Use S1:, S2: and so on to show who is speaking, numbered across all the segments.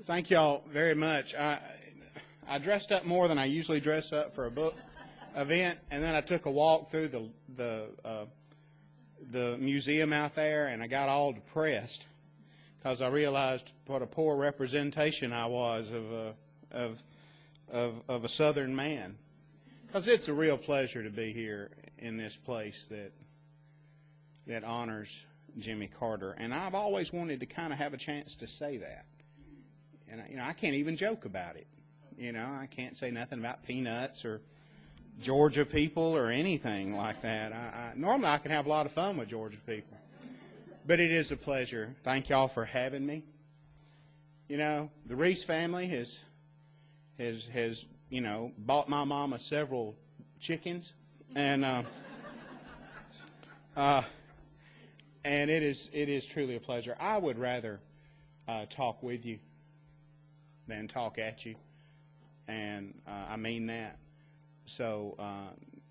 S1: Thank y'all very much. I dressed up more than I usually dress up for a book event, and then I took a walk through the museum out there, and I got all depressed because I realized what a poor representation I was of a Southern man. Because it's a real pleasure to be here in this place that honors Jimmy Carter, and I've always wanted to kind of have a chance to say that. And I can't even joke about it. I can't say nothing about peanuts or Georgia people or anything like that. Normally I can have a lot of fun with Georgia people, but it is a pleasure. Thank y'all for having me. The Reese family has bought my mama several chickens, and it is truly a pleasure. I would rather talk with you than talk at you, and I mean that. So,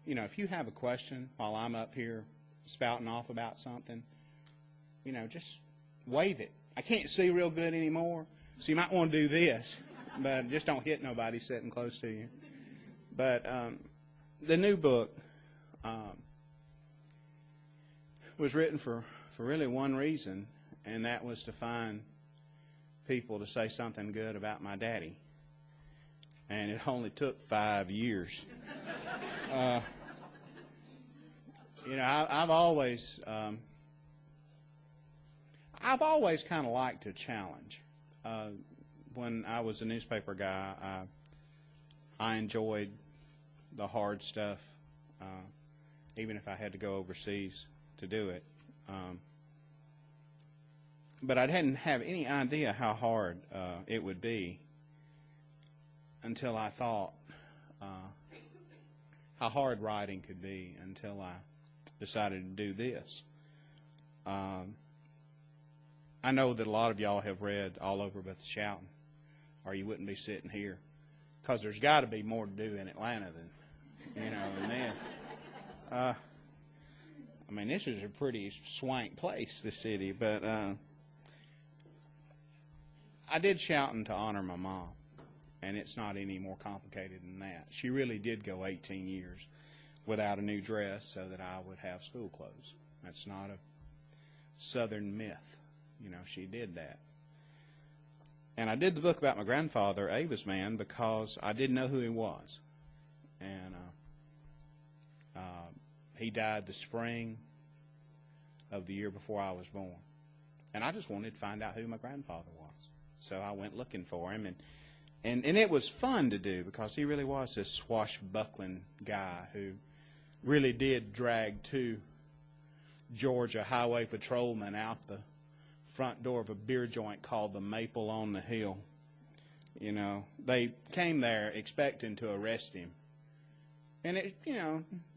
S1: if you have a question while I'm up here spouting off about something, just wave it. I can't see real good anymore, so you might want to do this, but just don't hit nobody sitting close to you. But the new book was written for really one reason, and that was to find people to say something good about my daddy. And it only took 5 years. I've always kind of liked to challenge. When I was a newspaper guy, I enjoyed the hard stuff, even if I had to go overseas to do it. But I didn't have any idea how hard it would be until I thought how hard writing could be, until I decided to do this. I know that a lot of y'all have read All Over But the Shouting, or you wouldn't be sitting here, because there's got to be more to do in Atlanta than that. This is a pretty swank place, the city, but I did Shouting to honor my mom, and it's not any more complicated than that. She really did go 18 years without a new dress so that I would have school clothes. That's not a Southern myth. She did that. And I did the book about my grandfather, Ava's man, because I didn't know who he was. And he died the spring of the year before I was born. And I just wanted to find out who my grandfather was. So I went looking for him, and it was fun to do, because he really was this swashbuckling guy who really did drag two Georgia highway patrolmen out the front door of a beer joint called the Maple on the Hill. They came there expecting to arrest him. And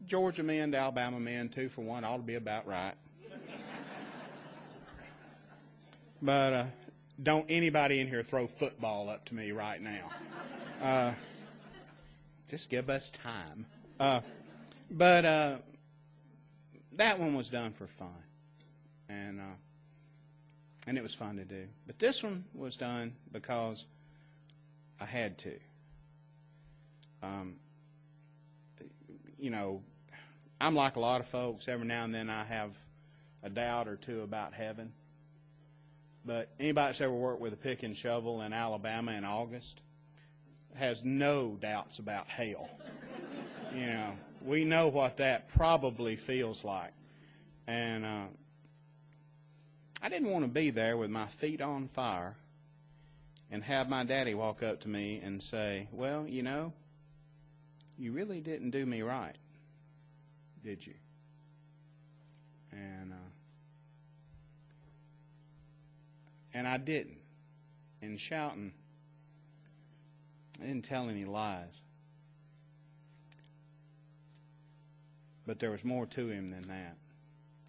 S1: Georgia men to Alabama men, 2 for 1, ought to be about right. But don't anybody in here throw football up to me right now. Just give us time. But that one was done for fun. And it was fun to do. But this one was done because I had to. I'm like a lot of folks. Every now and then I have a doubt or two about heaven. But anybody that's ever worked with a pick and shovel in Alabama in August has no doubts about hell. We know what that probably feels like. And I didn't want to be there with my feet on fire and have my daddy walk up to me and say, well, you really didn't do me right, did you? And I didn't. In Shouting, I didn't tell any lies. But there was more to him than that.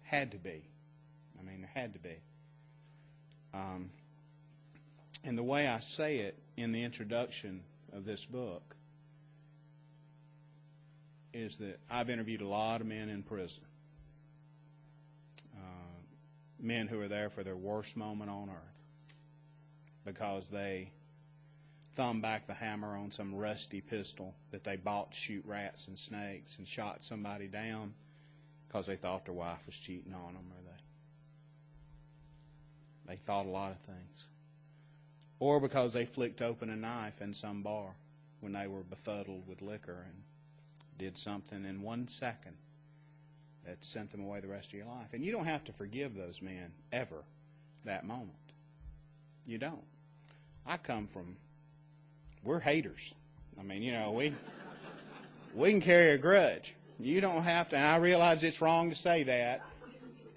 S1: Had to be. There had to be. And the way I say it in the introduction of this book is that I've interviewed a lot of men in prison. Men who are there for their worst moment on earth because they thumb back the hammer on some rusty pistol that they bought to shoot rats and snakes and shot somebody down because they thought their wife was cheating on them, or they thought a lot of things. Or because they flicked open a knife in some bar when they were befuddled with liquor and did something in 1 second that sent them away the rest of your life. And you don't have to forgive those men ever that moment. You don't. We're haters. I mean, we can carry a grudge. You don't have to, and I realize it's wrong to say that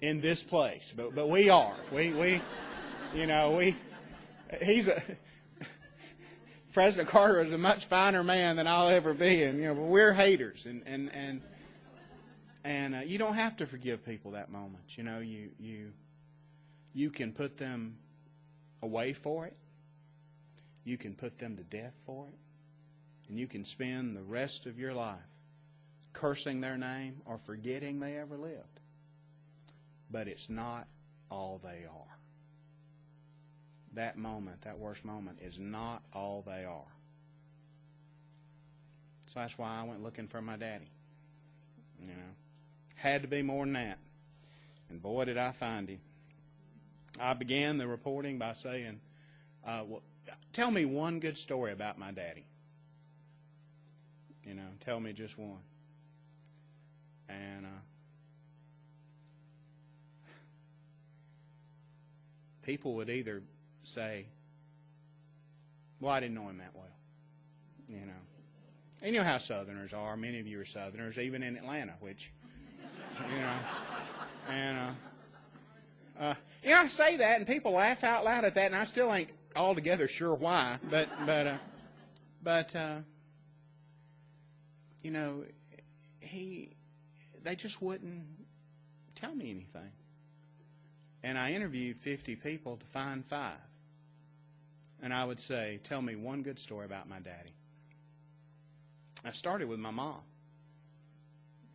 S1: in this place, but we are. President Carter is a much finer man than I'll ever be, and but we're haters, and you don't have to forgive people that moment. You can put them away for it. You can put them to death for it. And you can spend the rest of your life cursing their name or forgetting they ever lived. But it's not all they are. That moment, that worst moment, is not all they are. So that's why I went looking for my daddy. Had to be more than that. And boy, did I find him. I began the reporting by saying, tell me one good story about my daddy. Tell me just one. And people would either say, well, I didn't know him that well. And you know how Southerners are. Many of you are Southerners, even in Atlanta, which, and I say that, and people laugh out loud at that, and I still ain't altogether sure why. But they just wouldn't tell me anything. And I interviewed 50 people to find 5. And I would say, tell me one good story about my daddy. I started with my mom.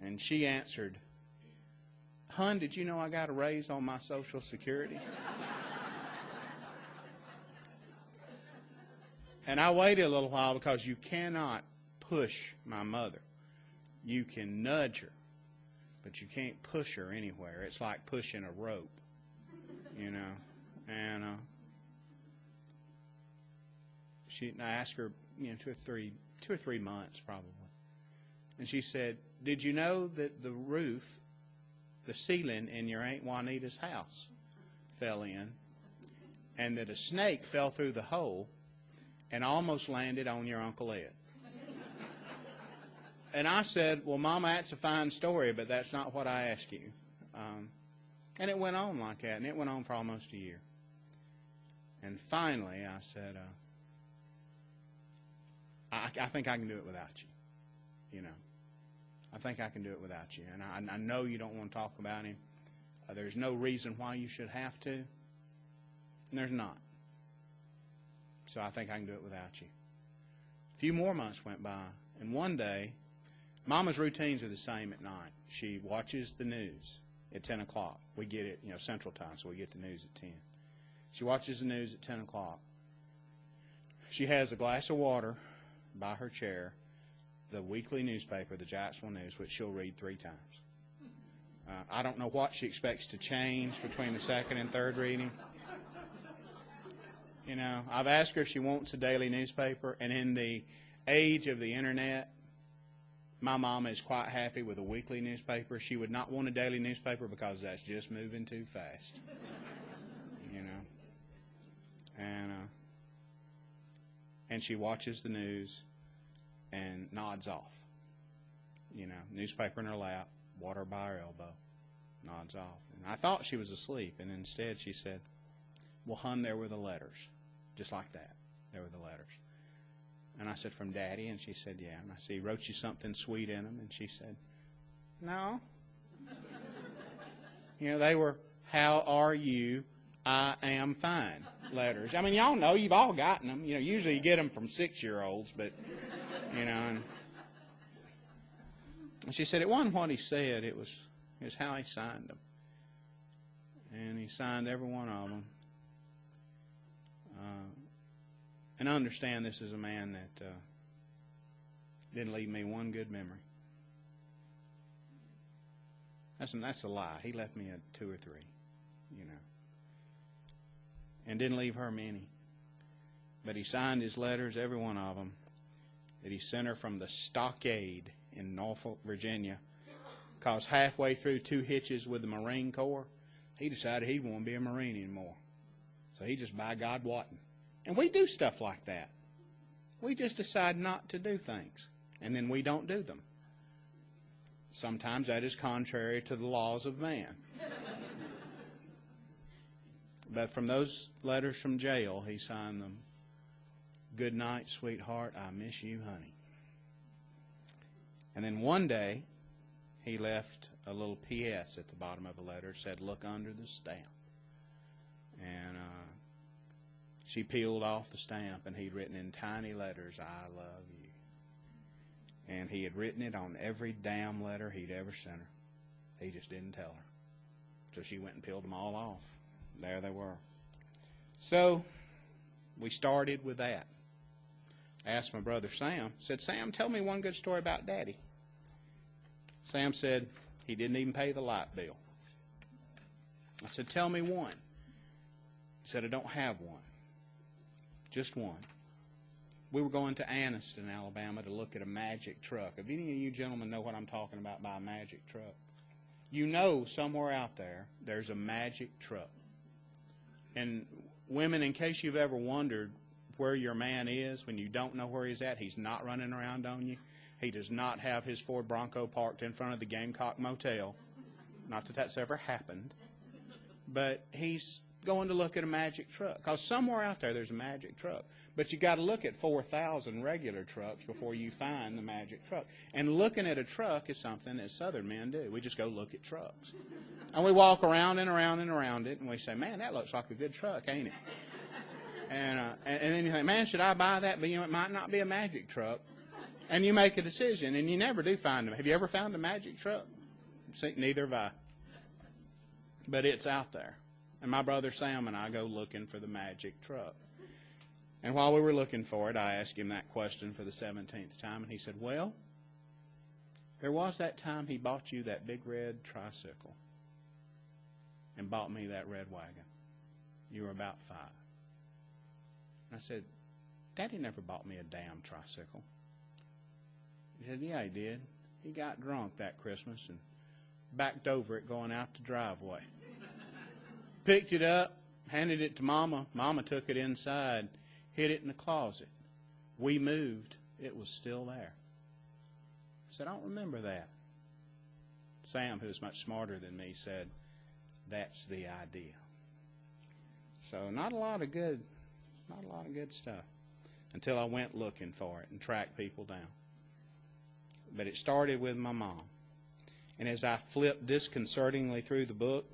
S1: And she answered, Hun, did you know I got a raise on my Social Security? And I waited a little while because you cannot push my mother. You can nudge her, but you can't push her anywhere. It's like pushing a rope, And I asked her, 2 or 3 months probably. And she said, did you know that the roof, the ceiling in your Aunt Juanita's house fell in, and that a snake fell through the hole and almost landed on your Uncle Ed? And I said, well, Mama, that's a fine story, but that's not what I asked you. And it went on like that, and it went on for almost a year. And finally, I said, I think I can do it without you. I think I can do it without you. And I know you don't want to talk about him. There's no reason why you should have to. And there's not. So I think I can do it without you. A few more months went by, and one day, Mama's routines are the same at night. She watches the news at 10 o'clock. We get it, Central Time, so we get the news at 10. She watches the news at 10 o'clock. She has a glass of water by her chair, the weekly newspaper, the Jacksonville News, which she'll read 3 times. I don't know what she expects to change between the second and third reading. I've asked her if she wants a daily newspaper, and in the age of the Internet, my mama is quite happy with a weekly newspaper. She would not want a daily newspaper because that's just moving too fast. And she watches the news and nods off. Newspaper in her lap, water by her elbow, nods off. And I thought she was asleep, and instead she said, well, Hun, there were the letters. Just like that. There were the letters. And I said, from Daddy? And she said, yeah. And I said, he wrote you something sweet in them? And she said, no. They were, how are you? I am fine letters. I mean, y'all know, you've all gotten them. Usually you get them from 6-year-olds, but, and she said, it wasn't what he said, it was how he signed them. And he signed every one of them. And understand this is a man that didn't leave me one good memory. That's a lie. He left me a 2 or 3, you know. And didn't leave her many. But he signed his letters, every one of them, that he sent her from the stockade in Norfolk, Virginia. Because halfway through 2 hitches with the Marine Corps, he decided he didn't want to be a Marine anymore. So he just, by God, wasn't. And we do stuff like that. We just decide not to do things, and then we don't do them. Sometimes that is contrary to the laws of man. But from those letters from jail, he signed them, "Good night, sweetheart, I miss you, honey." And then one day, he left a little P.S. at the bottom of the letter. It said, "Look under the stamp." And she peeled off the stamp, and he'd written in tiny letters, "I love you." And he had written it on every damn letter he'd ever sent her. He just didn't tell her. So she went and peeled them all off. There they were. So we started with that. I asked my brother Sam, said, "Sam, tell me one good story about Daddy." Sam said, "He didn't even pay the light bill." I said, "Tell me one." He said, "I don't have one. Just one." We were going to Anniston, Alabama to look at a magic truck. If any of you gentlemen know what I'm talking about by a magic truck, you know somewhere out there there's a magic truck. And women, in case you've ever wondered where your man is when you don't know where he's at, he's not running around on you. He does not have his Ford Bronco parked in front of the Gamecock Motel. Not that that's ever happened. But he's going to look at a magic truck. Because somewhere out there there's a magic truck. But you got to look at 4,000 regular trucks before you find the magic truck. And looking at a truck is something that Southern men do. We just go look at trucks. And we walk around and around and around it, and we say, "Man, that looks like a good truck, ain't it?" And then you think, "Man, should I buy that?" But you know, it might not be a magic truck. And you make a decision, and you never do find them. Have you ever found a magic truck? See, neither have I. But it's out there. And my brother Sam and I go looking for the magic truck. And while we were looking for it, I asked him that question for the 17th time, and he said, "Well, there was that time he bought you that big red tricycle and bought me that red wagon. You were about 5. And I said, "Daddy never bought me a damn tricycle." He said, "Yeah, he did. He got drunk that Christmas and backed over it going out the driveway. Picked it up, handed it to Mama. Mama took it inside, hid it in the closet. We moved. It was still there." I said, "I don't remember that." Sam, who was much smarter than me, said, "That's the idea." So not a lot of good stuff until I went looking for it and tracked people down. But it started with my mom. And as I flipped disconcertingly through the book,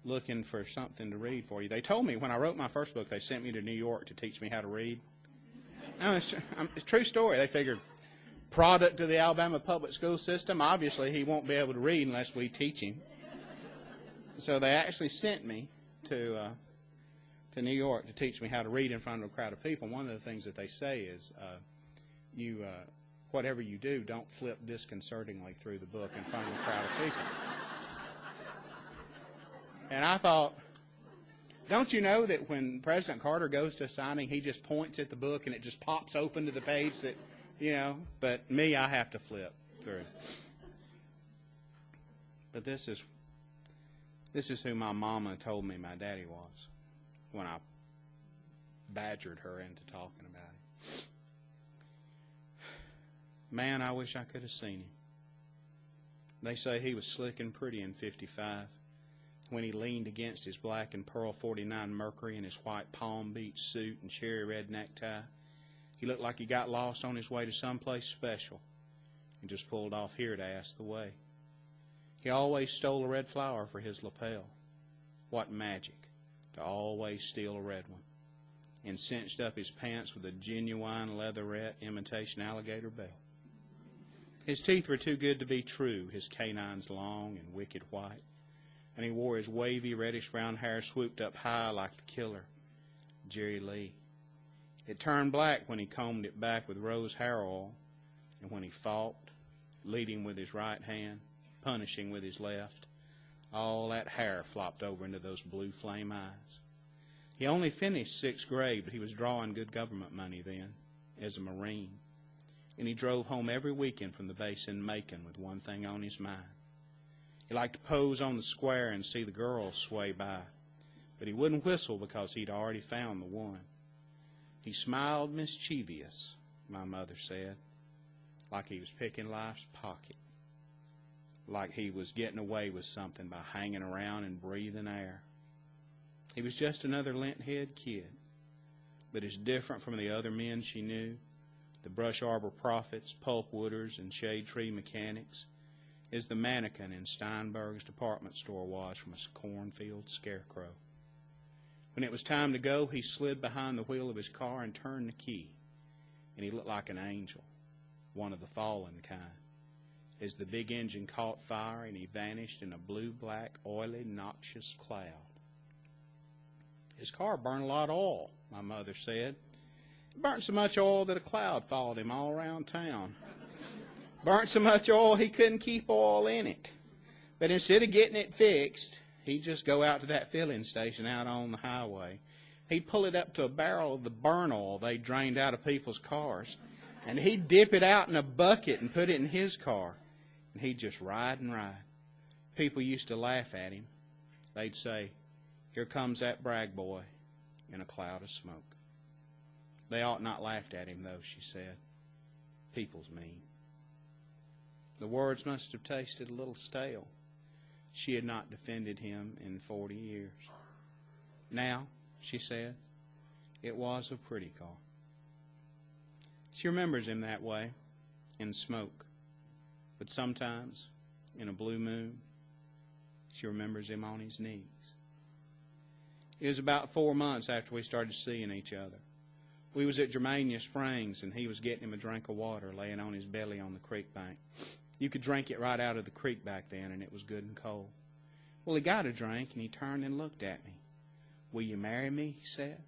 S1: looking for something to read for you, they told me when I wrote my first book, they sent me to New York to teach me how to read. No, it's a true story. They figured, product of the Alabama public school system, obviously he won't be able to read unless we teach him. So they actually sent me to New York to teach me how to read in front of a crowd of people. And one of the things that they say is, whatever you do, don't flip disconcertingly through the book in front of a crowd of people. And I thought, don't you know that when President Carter goes to a signing, he just points at the book and it just pops open to the page that, but me, I have to flip through. But this is who my mama told me my daddy was when I badgered her into talking about him. Man, I wish I could have seen him. They say he was slick and pretty in 55 when he leaned against his black and pearl 49 Mercury in his white Palm Beach suit and cherry red necktie. He looked like he got lost on his way to someplace special and just pulled off here to ask the way. He always stole a red flower for his lapel. What magic to always steal a red one. And cinched up his pants with a genuine leatherette imitation alligator belt. His teeth were too good to be true, his canines long and wicked white. And he wore his wavy reddish-brown hair swooped up high like the killer, Jerry Lee. It turned black when he combed it back with rose hair oil, and when he fought, leading with his right hand, punishing with his left, all that hair flopped over into those blue flame eyes. He only finished 6th grade, but he was drawing good government money then as a Marine. And he drove home every weekend from the base in Macon with one thing on his mind. He liked to pose on the square and see the girls sway by, but he wouldn't whistle because he'd already found the one. He smiled mischievous, my mother said, like he was picking life's pocket, like he was getting away with something by hanging around and breathing air. He was just another lint-head kid, but as different from the other men she knew, the brush arbor prophets, pulpwooders, and shade tree mechanics, as the mannequin in Steinberg's department store was from a cornfield scarecrow. When it was time to go, he slid behind the wheel of his car and turned the key, and he looked like an angel, one of the fallen kind, as the big engine caught fire and he vanished in a blue-black, oily, noxious cloud. His car burned a lot of oil, my mother said. It burnt so much oil that a cloud followed him all around town. Burnt so much oil he couldn't keep oil in it. But instead of getting it fixed, he'd just go out to that filling station out on the highway. He'd pull it up to a barrel of the burn oil they drained out of people's cars, and he'd dip it out in a bucket and put it in his car, and he'd just ride and ride. People used to laugh at him. They'd say, "Here comes that Bragg boy," in a cloud of smoke. They ought not laughed at him, though, she said. People's mean. The words must have tasted a little stale. She had not defended him in 40 years. Now, she said, it was a pretty car. She remembers him that way, in smoke. But sometimes, in a blue moon, she remembers him on his knees. It was about 4 months after we started seeing each other. We was at Germania Springs, and he was getting him a drink of water, laying on his belly on the creek bank. You could drink it right out of the creek back then, and it was good and cold. Well, he got a drink, and he turned and looked at me. "Will you marry me?" he said.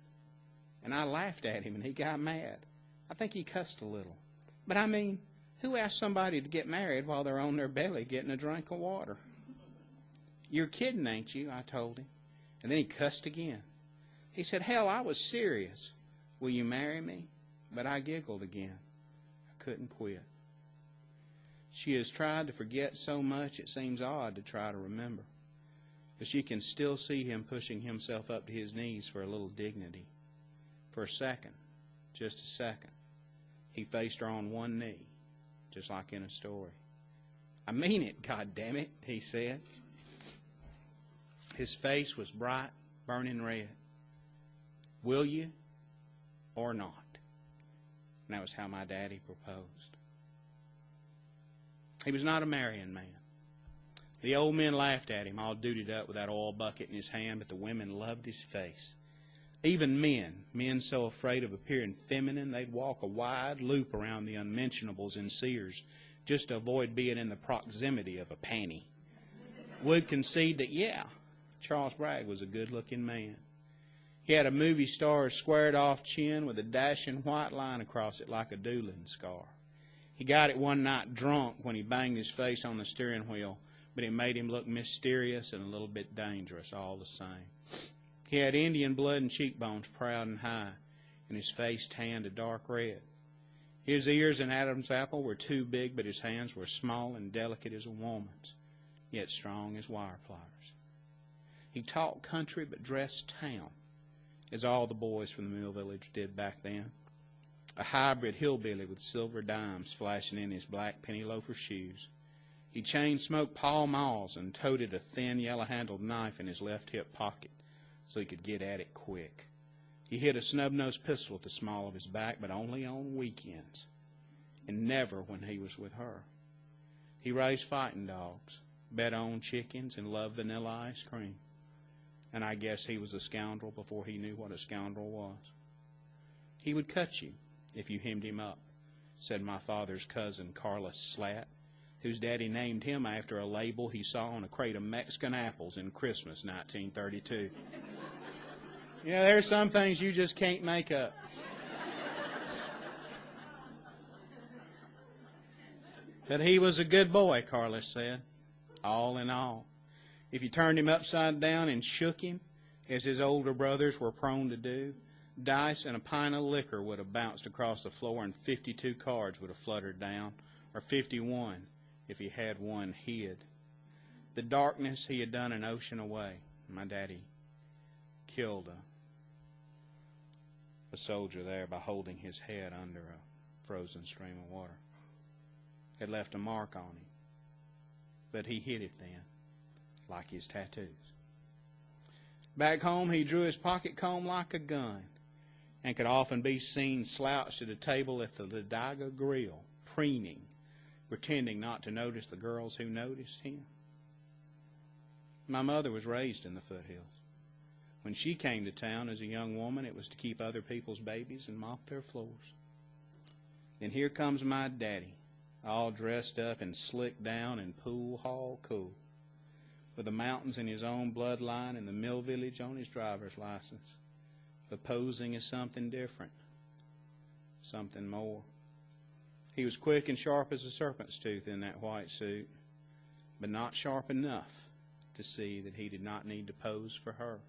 S1: And I laughed at him, and he got mad. I think he cussed a little. But I mean, who asked somebody to get married while they're on their belly getting a drink of water? "You're kidding, ain't you?" I told him. And then he cussed again. He said, "Hell, I was serious. Will you marry me?" But I giggled again. I couldn't quit. She has tried to forget so much it seems odd to try to remember. But she can still see him pushing himself up to his knees for a little dignity. For a second, just a second, he faced her on one knee, just like in a story. "I mean it, goddammit," he said. His face was bright, burning red. "Will you or not?" And that was how my daddy proposed. He was not a marrying man. The old men laughed at him, all dutied up with that oil bucket in his hand, but the women loved his face. Even men so afraid of appearing feminine, they'd walk a wide loop around the unmentionables in Sears just to avoid being in the proximity of a panty, would concede that, yeah, Charles Bragg was a good-looking man. He had a movie star's squared-off chin with a dashing white line across it like a dueling scar. He got it one night drunk when he banged his face on the steering wheel, but it made him look mysterious and a little bit dangerous all the same. He had Indian blood and cheekbones proud and high, and his face tanned a dark red. His ears and Adam's apple were too big, but his hands were small and delicate as a woman's, yet strong as wire pliers. He talked country but dressed town, as all the boys from the mill village did back then. A hybrid hillbilly with silver dimes flashing in his black penny loafer shoes. He chain-smoked Pall Malls and toted a thin, yellow-handled knife in his left hip pocket so he could get at it quick. He hid a snub-nosed pistol at the small of his back, but only on weekends, and never when he was with her. He raised fighting dogs, bet on chickens, and loved vanilla ice cream. And I guess he was a scoundrel before he knew what a scoundrel was. He would cut you if you hemmed him up, said my father's cousin, Carlos Slat, whose daddy named him after a label he saw on a crate of Mexican apples in Christmas 1932. You know, there's some things you just can't make up. But he was a good boy, Carlos said, all in all. If you turned him upside down and shook him, as his older brothers were prone to do, dice and a pint of liquor would have bounced across the floor and 52 cards would have fluttered down, or 51 if he had one hid. The darkness he had done an ocean away. My daddy killed a soldier there by holding his head under a frozen stream of water. Had left a mark on him, but he hid it then, like his tattoos. Back home, he drew his pocket comb like a gun and could often be seen slouched at a table at the Ladiga Grill, preening, pretending not to notice the girls who noticed him. My mother was raised in the foothills. When she came to town as a young woman, it was to keep other people's babies and mop their floors. Then here comes my daddy, all dressed up and slicked down and pool hall cool, with the mountains in his own bloodline and the mill village on his driver's license, but posing as something different, something more. He was quick and sharp as a serpent's tooth in that white suit, but not sharp enough to see that he did not need to pose for her.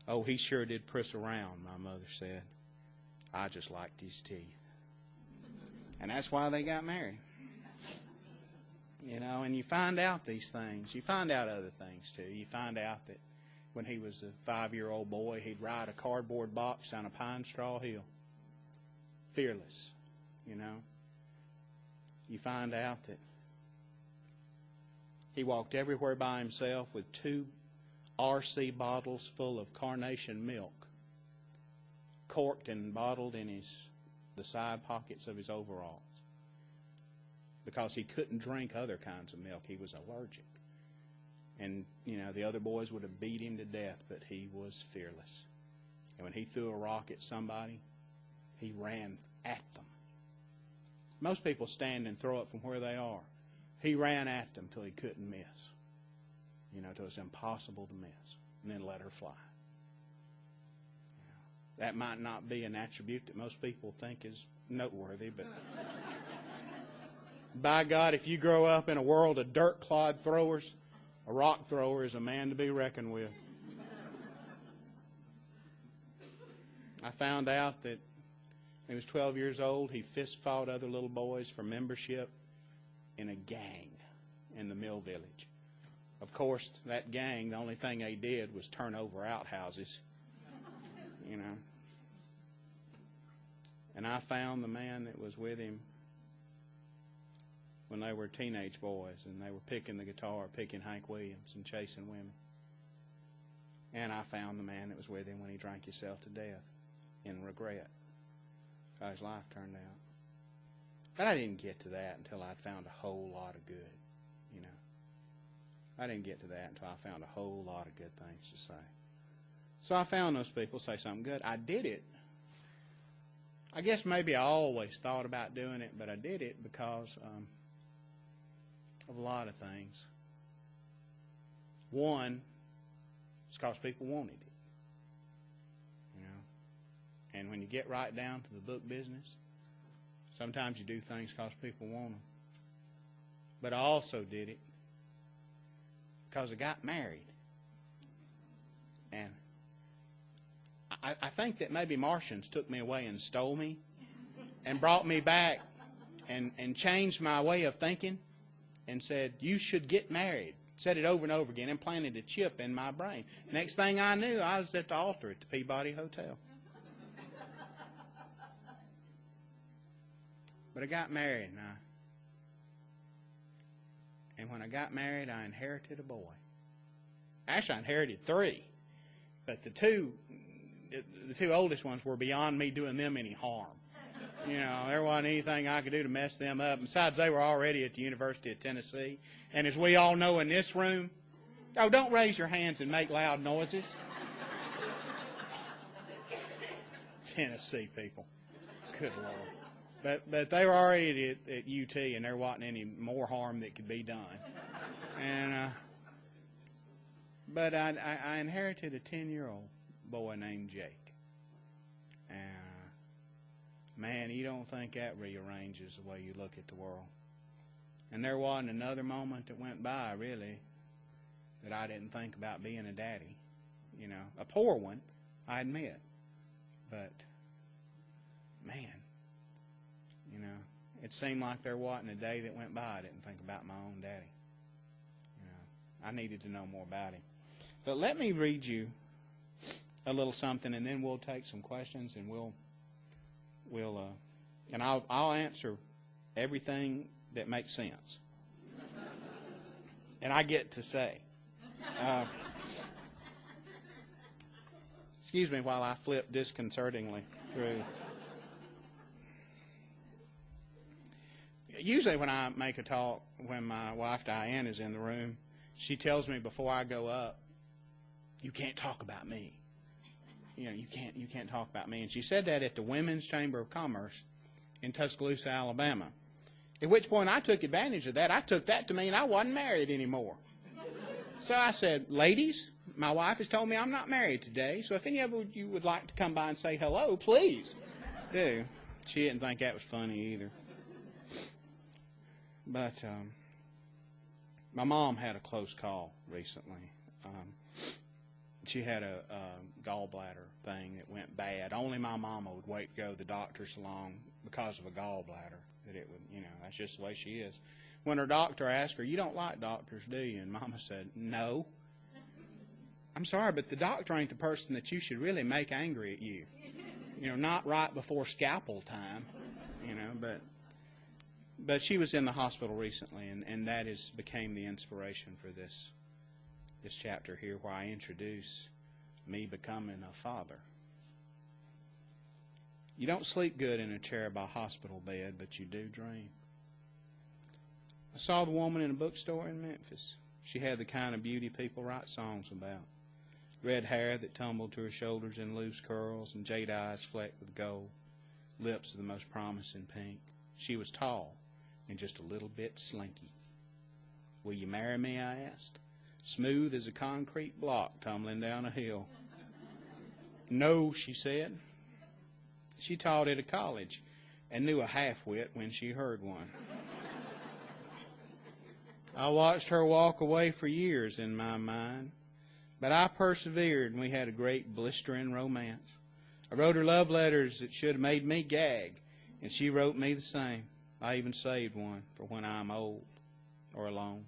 S1: Oh, he sure did press around, my mother said. I just liked his teeth. And that's why they got married. You know, and you find out these things. You find out other things, too. You find out that when he was a 5-year-old boy, he'd ride a cardboard box down a pine straw hill. Fearless, you know. You find out that he walked everywhere by himself with 2 RC bottles full of carnation milk, corked and bottled in the side pockets of his overalls, because he couldn't drink other kinds of milk. He was allergic. And, you know, the other boys would have beat him to death, but he was fearless. And when he threw a rock at somebody, he ran at them. Most people stand and throw it from where they are. He ran at them till he couldn't miss. You know, till it's impossible to miss. And then let her fly. You know, that might not be an attribute that most people think is noteworthy, but by God, if you grow up in a world of dirt clod throwers, a rock thrower is a man to be reckoned with. I found out that when he was 12 years old, he fist fought other little boys for membership in a gang in the mill village. Of course, that gang, the only thing they did was turn over outhouses, you know. And I found the man that was with him when they were teenage boys and they were picking the guitar, picking Hank Williams and chasing women. And I found the man that was with him when he drank himself to death in regret how his life turned out. But I didn't get to that until I'd found a whole lot of good, you know. I didn't get to that until I found a whole lot of good things to say. So I found those people say something good. I did it. I guess maybe I always thought about doing it, but I did it because of a lot of things. One, it's because people wanted it. You know. And when you get right down to the book business, sometimes you do things because people want them. But I also did it because I got married. And I think that maybe Martians took me away and stole me and brought me back and changed my way of thinking and said, you should get married. Said it over and over again and planted a chip in my brain. Next thing I knew, I was at the altar at the Peabody Hotel. But I got married, and when I got married, I inherited a boy. Actually, I inherited 3, but the two oldest ones were beyond me doing them any harm. You know, there wasn't anything I could do to mess them up. Besides, they were already at the University of Tennessee, and as we all know in this room, oh, don't raise your hands and make loud noises. Tennessee people, good Lord. But they were already at UT, and there wasn't any more harm that could be done. And but I inherited a 10-year-old boy named Jake. And man, you don't think that rearranges the way you look at the world. And there wasn't another moment that went by, really, that I didn't think about being a daddy. You know, a poor one, I admit. But, man, you know, it seemed like there wasn't a day that went by I didn't think about my own daddy. You know, I needed to know more about him. But let me read you a little something, and then we'll take some questions, and I'll answer everything that makes sense. And I get to say. Excuse me while I flip disconcertingly through. Usually when I make a talk, when my wife Diane is in the room, she tells me before I go up, you can't talk about me. You know, you can't talk about me. And she said that at the Women's Chamber of Commerce in Tuscaloosa, Alabama. At which point I took advantage of that. I took that to mean I wasn't married anymore. So I said, ladies, my wife has told me I'm not married today, so if any of you would like to come by and say hello, please do. She didn't think that was funny either. But my mom had a close call recently. She had a gallbladder thing that went bad. Only my mama would wait to go to the doctor so long because of a gallbladder that it would, you know, that's just the way she is. When her doctor asked her, you don't like doctors, do you? And Mama said, no. I'm sorry, but the doctor ain't the person that you should really make angry at you. You know, not right before scalpel time, you know, but she was in the hospital recently, and that became the inspiration for this chapter here where I introduce me becoming a father. You don't sleep good in a chair by a hospital bed, but you do dream. I saw the woman in a bookstore in Memphis. She had the kind of beauty people write songs about. Red hair that tumbled to her shoulders in loose curls, and jade eyes flecked with gold, lips of the most promising pink. She was tall and just a little bit slinky. Will you marry me, I asked. Smooth as a concrete block tumbling down a hill. No, she said. She taught at a college and knew a half-wit when she heard one. I watched her walk away for years in my mind, but I persevered, and we had a great blistering romance. I wrote her love letters that should have made me gag, and she wrote me the same. I even saved one for when I'm old or alone.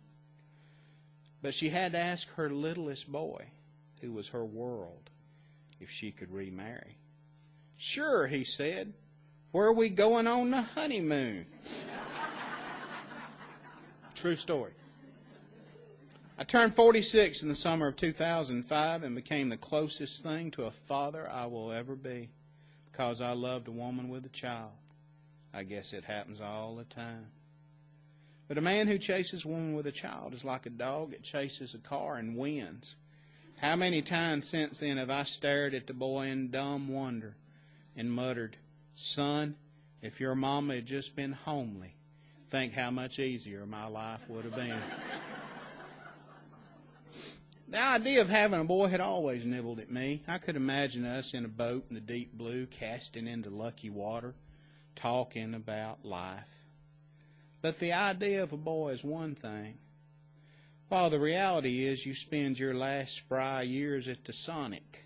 S1: But she had to ask her littlest boy, who was her world, if she could remarry. Sure, he said. Where are we going on the honeymoon? True story. I turned 46 in the summer of 2005 and became the closest thing to a father I will ever be because I loved a woman with a child. I guess it happens all the time. But a man who chases a woman with a child is like a dog that chases a car and wins. How many times since then have I stared at the boy in dumb wonder and muttered, son, if your mama had just been homely, think how much easier my life would have been. The idea of having a boy had always nibbled at me. I could imagine us in a boat in the deep blue, casting into lucky water, talking about life. But the idea of a boy is one thing, while the reality is you spend your last spry years at the Sonic,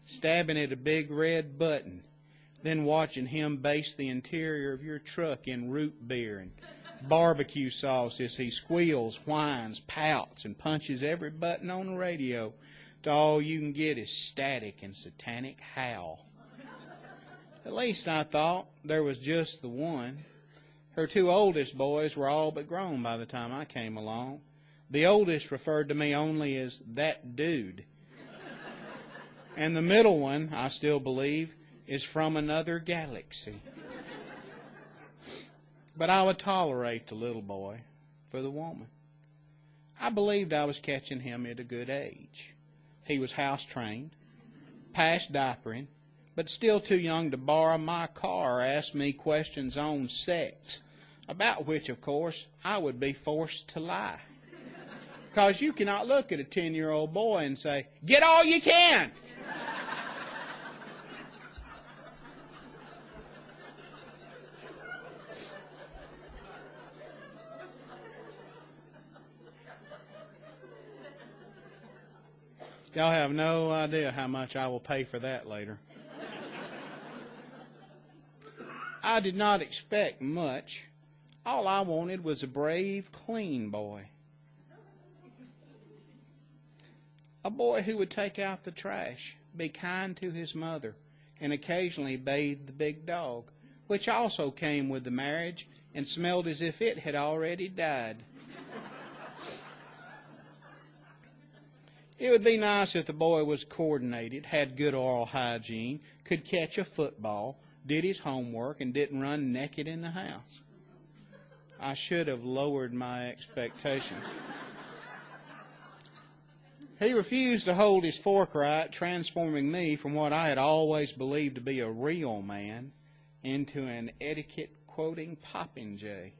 S1: stabbing at a big red button, then watching him base the interior of your truck in root beer and barbecue sauce as he squeals, whines, pouts, and punches every button on the radio till all you can get is static and satanic howl. At least I thought there was just the one. Her two oldest boys were all but grown by the time I came along. The oldest referred to me only as that dude. And the middle one, I still believe, is from another galaxy. But I would tolerate the little boy for the woman. I believed I was catching him at a good age. He was house-trained, past diapering, but still too young to borrow my car or ask me questions on sex, about which, of course, I would be forced to lie. Because you cannot look at a 10-year-old boy and say, get all you can! Y'all have no idea how much I will pay for that later. I did not expect much. All I wanted was a brave, clean boy. A boy who would take out the trash, be kind to his mother, and occasionally bathe the big dog, which also came with the marriage and smelled as if it had already died. It would be nice if the boy was coordinated, had good oral hygiene, could catch a football, did his homework, and didn't run naked in the house. I should have lowered my expectations. He refused to hold his fork right, transforming me from what I had always believed to be a real man into an etiquette-quoting popinjay.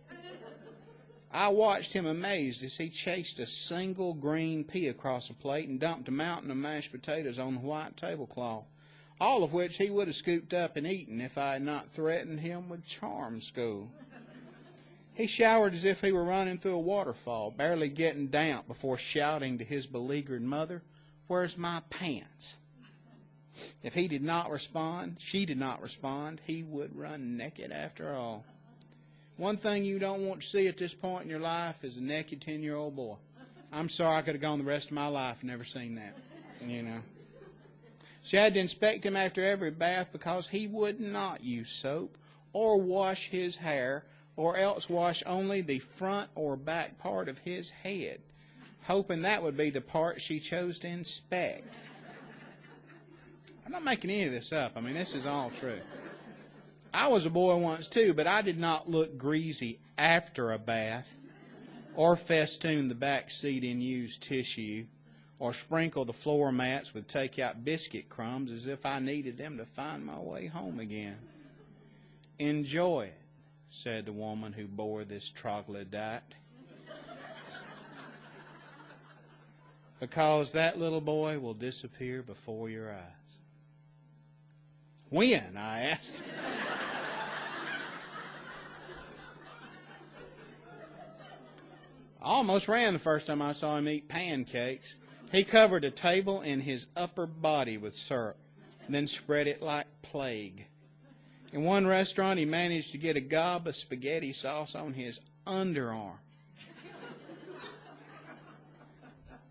S1: I watched him amazed as he chased a single green pea across a plate and dumped a mountain of mashed potatoes on the white tablecloth, all of which he would have scooped up and eaten if I had not threatened him with charm school. He showered as if he were running through a waterfall, barely getting damp before shouting to his beleaguered mother, "Where's my pants?" If he did not respond, she did not respond, he would run naked after all. One thing you don't want to see at this point in your life is a naked 10-year-old boy. I'm sorry, I could have gone the rest of my life and never seen that, you know. She had to inspect him after every bath because he would not use soap or wash his hair or else wash only the front or back part of his head, hoping that would be the part she chose to inspect. I'm not making any of this up. I mean, this is all true. I was a boy once too, but I did not look greasy after a bath or festoon the back seat in used tissue or sprinkle the floor mats with take-out biscuit crumbs as if I needed them to find my way home again. "Enjoy it," said the woman who bore this troglodyte, "because that little boy will disappear before your eyes." "When?" I asked. I almost ran the first time I saw him eat pancakes. He covered a table in his upper body with syrup, then spread it like plague. In one restaurant, he managed to get a gob of spaghetti sauce on his underarm.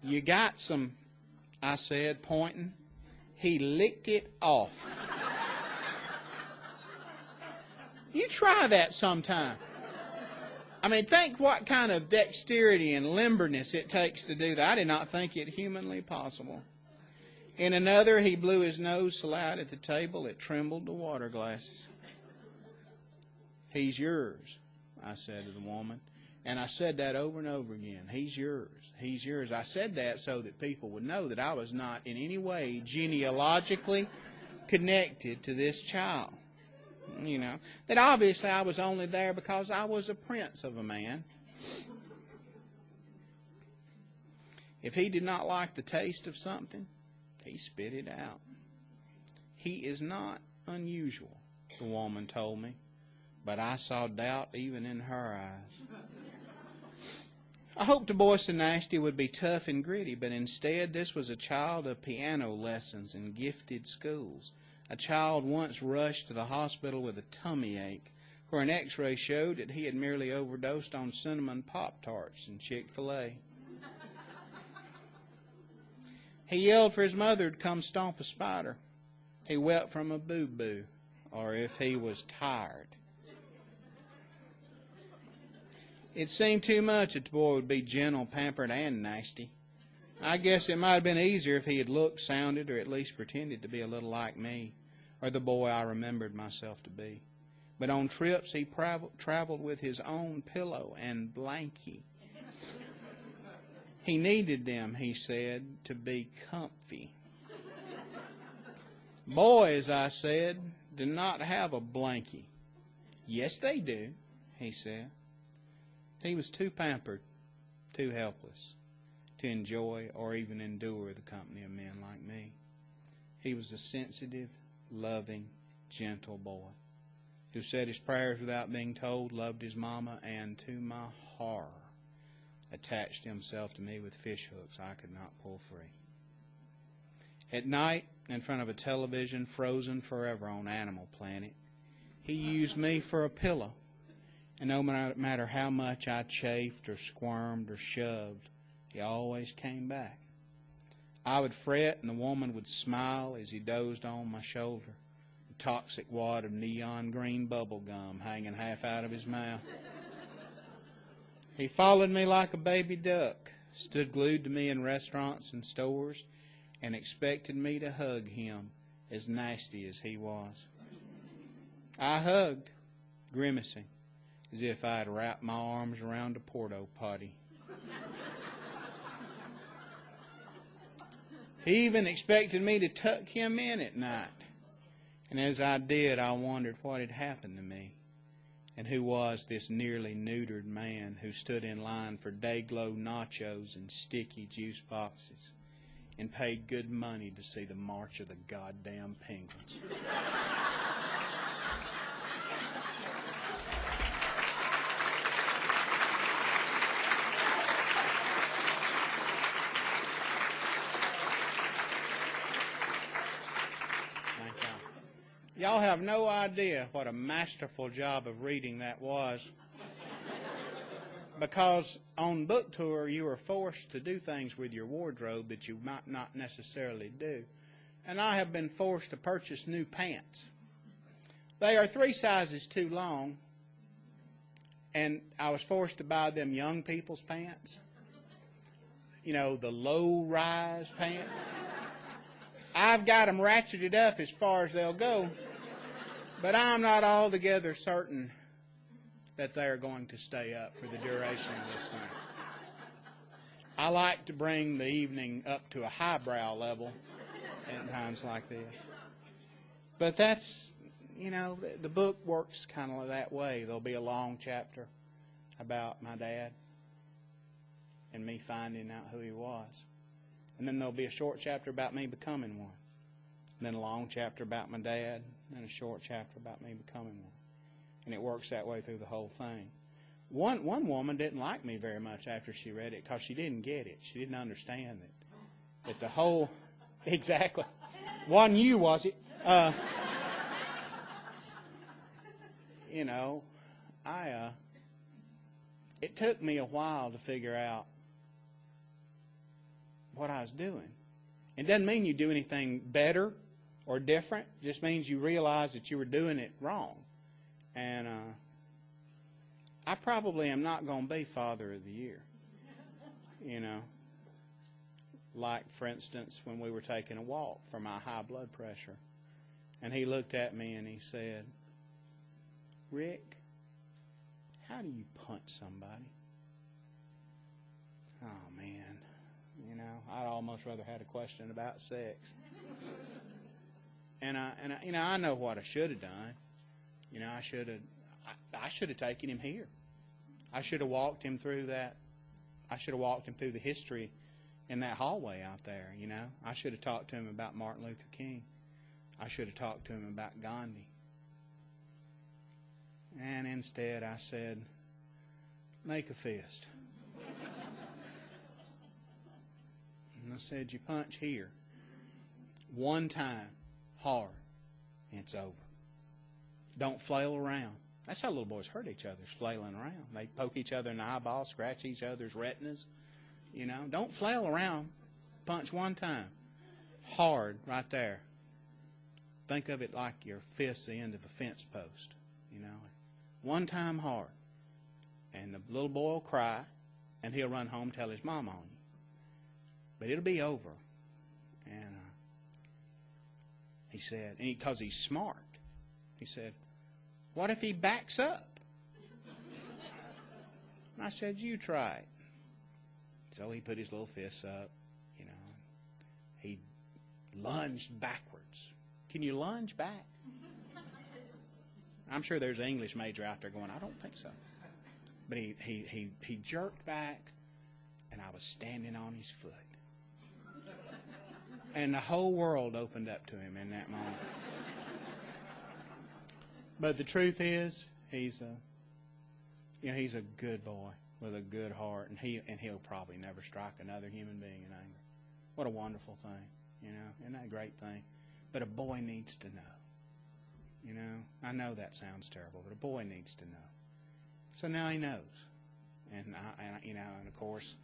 S1: "You got some," I said, pointing. He licked it off. You try that sometime. I mean, think what kind of dexterity and limberness it takes to do that. I did not think it humanly possible. In another, he blew his nose so loud at the table it trembled the water glasses. "He's yours," I said to the woman. And I said that over and over again. "He's yours. He's yours." I said that so that people would know that I was not in any way genealogically connected to this child. You know, that obviously I was only there because I was a prince of a man. If he did not like the taste of something, he spit it out. He is not unusual, the woman told me, but I saw doubt even in her eyes. I hoped the boy so nasty would be tough and gritty, but instead this was a child of piano lessons and gifted schools. A child once rushed to the hospital with a tummy ache, where an x-ray showed that he had merely overdosed on cinnamon Pop-Tarts and Chick-fil-A. He yelled for his mother to come stomp a spider. He wept from a boo-boo, or if he was tired. It seemed too much that the boy would be gentle, pampered, and nasty. I guess it might have been easier if he had looked, sounded, or at least pretended to be a little like me, or the boy I remembered myself to be. But on trips he traveled with his own pillow and blankie. He needed them, he said, to be comfy. "Boys," I said, "do not have a blankie." "Yes, they do," he said. He was too pampered, too helpless to enjoy or even endure the company of men like me. He was a sensitive, loving, gentle boy who said his prayers without being told, loved his mama, and to my horror attached himself to me with fish hooks I could not pull free. At night, in front of a television frozen forever on Animal Planet, he used me for a pillow. And no matter how much I chafed or squirmed or shoved, he always came back. I would fret, and the woman would smile as he dozed on my shoulder, a toxic wad of neon green bubble gum hanging half out of his mouth. He followed me like a baby duck, stood glued to me in restaurants and stores, and expected me to hug him, as nasty as he was. I hugged, grimacing, as if I had wrapped my arms around a porta potty. He even expected me to tuck him in at night. And as I did, I wondered what had happened to me, and who was this nearly neutered man who stood in line for Day-Glo nachos and sticky juice boxes and paid good money to see the March of the goddamn Penguins. Y'all have no idea what a masterful job of reading that was. Because on book tour, you are forced to do things with your wardrobe that you might not necessarily do. And I have been forced to purchase new pants. They are 3 sizes too long, and I was forced to buy them young people's pants. You know, the low-rise pants. I've got them ratcheted up as far as they'll go, but I'm not altogether certain that they are going to stay up for the duration of this thing. I like to bring the evening up to a highbrow level at times like this. But that's, you know, the book works kind of that way. There'll be a long chapter about my dad and me finding out who he was. And then there'll be a short chapter about me becoming one. And then a long chapter about my dad, and a short chapter about me becoming one. And it works that way through the whole thing. One woman didn't like me very much after she read it because she didn't get it. She didn't understand that the whole, exactly. Wasn't you, was it? You know, it took me a while to figure out what I was doing. It doesn't mean you do anything better or different. It just means you realize that you were doing it wrong. And I probably am not going to be Father of the Year. You know, like, for instance, when we were taking a walk for my high blood pressure. And he looked at me and he said, "Rick, how do you punch somebody?" Oh, man. You know, I'd almost rather had a question about sex. And I know what I should have done. You know, I should have taken him here. I should have walked him through that. I should have walked him through the history in that hallway out there, you know. I should have talked to him about Martin Luther King. I should have talked to him about Gandhi. And instead I said, "Make a fist." And I said, "You punch here. One time, hard, and it's over. Don't flail around." That's how little boys hurt each other, flailing around. They poke each other in the eyeball, scratch each other's retinas. You know, don't flail around. Punch one time. Hard, right there. Think of it like your fist's the end of a fence post. You know, one time hard. And the little boy will cry, and he'll run home and tell his mama on you. But it'll be over. And he said, and because he's smart, he said, "What if he backs up?" And I said, "You try it." So he put his little fists up, you know. He lunged backwards. Can you lunge back? I'm sure there's an English major out there going, "I don't think so." But he jerked back, and I was standing on his foot. And the whole world opened up to him in that moment. But the truth is, he's a good boy with a good heart, and he'll probably never strike another human being in anger. What a wonderful thing. Isn't that a great thing? But a boy needs to know. I know that sounds terrible, but a boy needs to know. So now he knows. And and of course,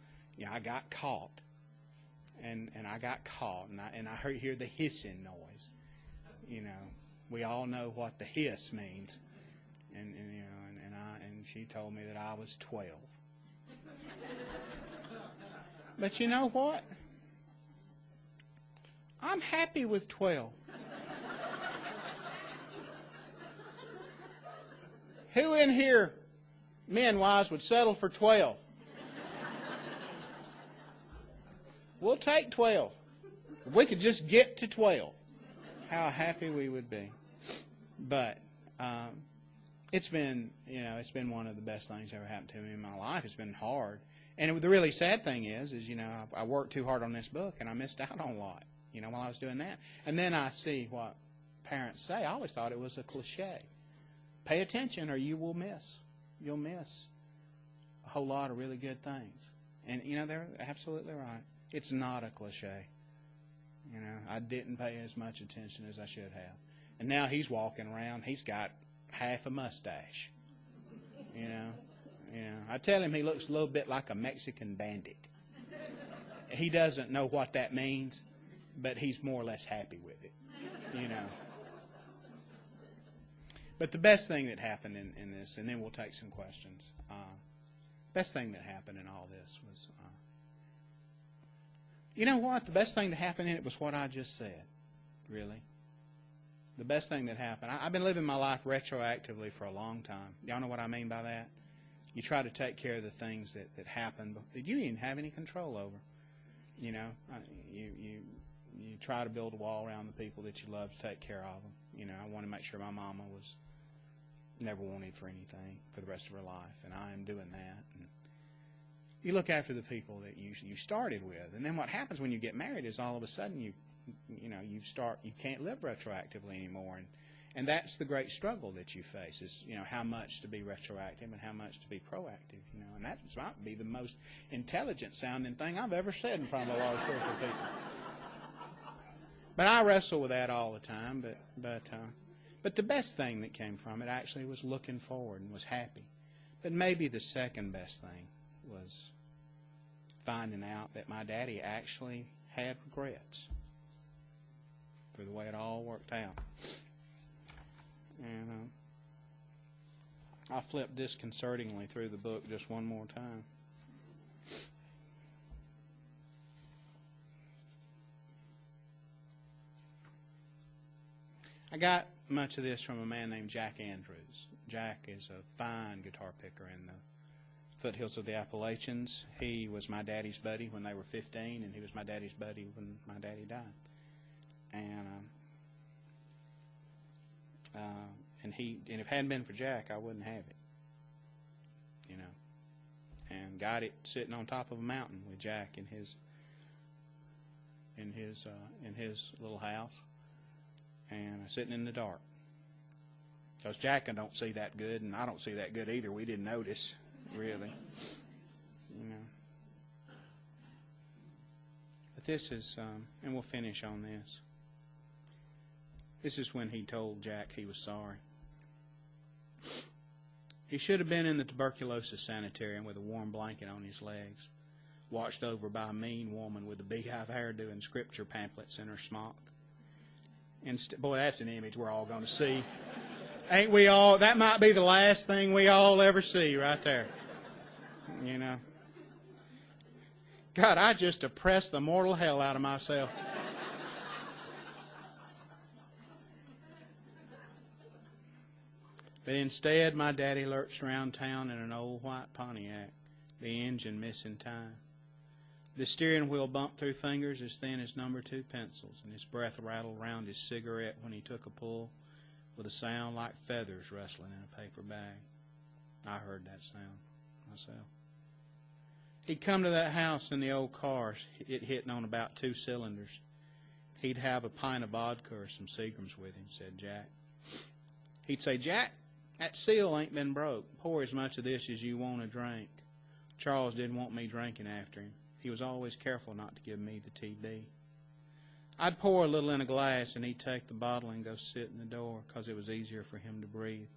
S1: I got caught. And I got caught, and I hear the hissing noise. We all know what the hiss means. And she told me that I was 12. But you know what? I'm happy with 12. Who in here, men-wise, would settle for 12? We'll take 12. If we could just get to 12, how happy we would be. But it's been one of the best things that ever happened to me in my life. It's been hard. And the really sad thing is I worked too hard on this book, and I missed out on a lot, while I was doing that. And then I see what parents say. I always thought it was a cliche. Pay attention or you will miss. You'll miss a whole lot of really good things. And, they're absolutely right. It's not a cliche. I didn't pay as much attention as I should have. And now he's walking around. He's got half a mustache. I tell him he looks a little bit like a Mexican bandit. He doesn't know what that means, but he's more or less happy with it. But the best thing that happened in this, and then we'll take some questions. Best thing that happened in all this was, you know what? The best thing that happened in it was what I just said, really. The best thing that happened. I've been living my life retroactively for a long time. Y'all know what I mean by that? You try to take care of the things that happen that you didn't have any control over. You try to build a wall around the people that you love to take care of them. I want to make sure my mama was never wanted for anything for the rest of her life, and I am doing that. And you look after the people that you started with, and then what happens when you get married is all of a sudden you can't live retroactively anymore, and that's the great struggle that you face is how much to be retroactive and how much to be proactive, and that might be the most intelligent sounding thing I've ever said in front of a large group of people. But I wrestle with that all the time. But the best thing that came from it actually was looking forward and was happy. But maybe the second best thing was finding out that my daddy actually had regrets for the way it all worked out. And I flipped disconcertingly through the book just one more time. I got much of this from a man named Jack Andrews. Jack is a fine guitar picker in the foothills of the Appalachians. He was my daddy's buddy when they were 15, and he was my daddy's buddy when my daddy died. And if it hadn't been for Jack, I wouldn't have it. And got it sitting on top of a mountain with Jack in his little house, and sitting in the dark. Because Jack don't see that good, and I don't see that good either. We didn't notice, really. But this is, and we'll finish on this. This is when he told Jack he was sorry. He should have been in the tuberculosis sanitarium with a warm blanket on his legs, watched over by a mean woman with a beehive hairdo and scripture pamphlets in her smock. And boy, that's an image we're all going to see. Ain't we all? That might be the last thing we all ever see right there. God, I just depressed the mortal hell out of myself. But instead, my daddy lurched around town in an old white Pontiac, the engine missing time. The steering wheel bumped through fingers as thin as number 2 pencils, and his breath rattled round his cigarette when he took a pull with a sound like feathers rustling in a paper bag. I heard that sound myself. He'd come to that house in the old car, it hitting on about 2 cylinders. He'd have a pint of vodka or some Seagrams with him, said Jack. He'd say, Jack, that seal ain't been broke. Pour as much of this as you want to drink. Charles didn't want me drinking after him. He was always careful not to give me the TB. I'd pour a little in a glass, and he'd take the bottle and go sit in the door because it was easier for him to breathe.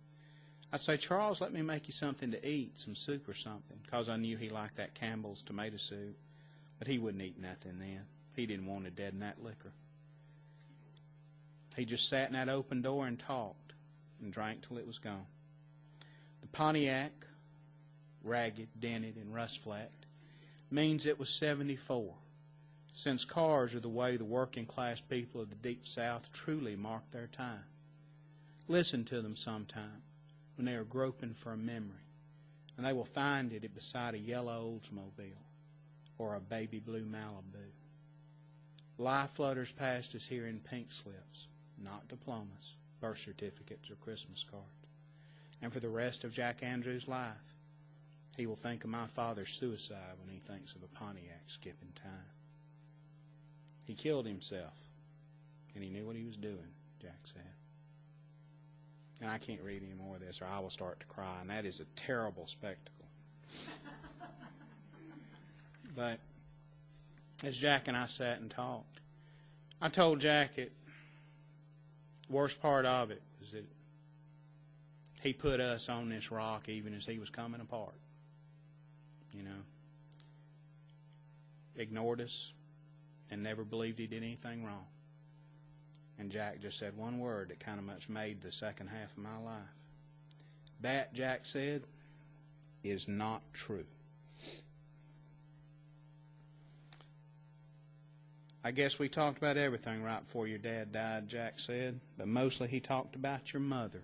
S1: I'd say, Charles, let me make you something to eat, some soup or something, because I knew he liked that Campbell's tomato soup. But he wouldn't eat nothing then. He didn't want to deaden that liquor. He just sat in that open door and talked and drank till it was gone. The Pontiac, ragged, dented, and rust-flecked, means it was 74, since cars are the way the working-class people of the Deep South truly mark their time. Listen to them sometime when they are groping for a memory, and they will find it beside a yellow Oldsmobile or a baby blue Malibu. Life flutters past us here in pink slips, not diplomas, birth certificates, or Christmas cards. And for the rest of Jack Andrews' life, he will think of my father's suicide when he thinks of a Pontiac skipping time. He killed himself, and he knew what he was doing, Jack said. And I can't read any more of this or I will start to cry, and that is a terrible spectacle. But as Jack and I sat and talked, I told Jack the worst part of it was that he put us on this rock even as he was coming apart. You know, ignored us and never believed he did anything wrong. And Jack just said one word that kind of much made the second half of my life. That, Jack said, is not true. I guess we talked about everything right before your dad died, Jack said, but mostly he talked about your mother.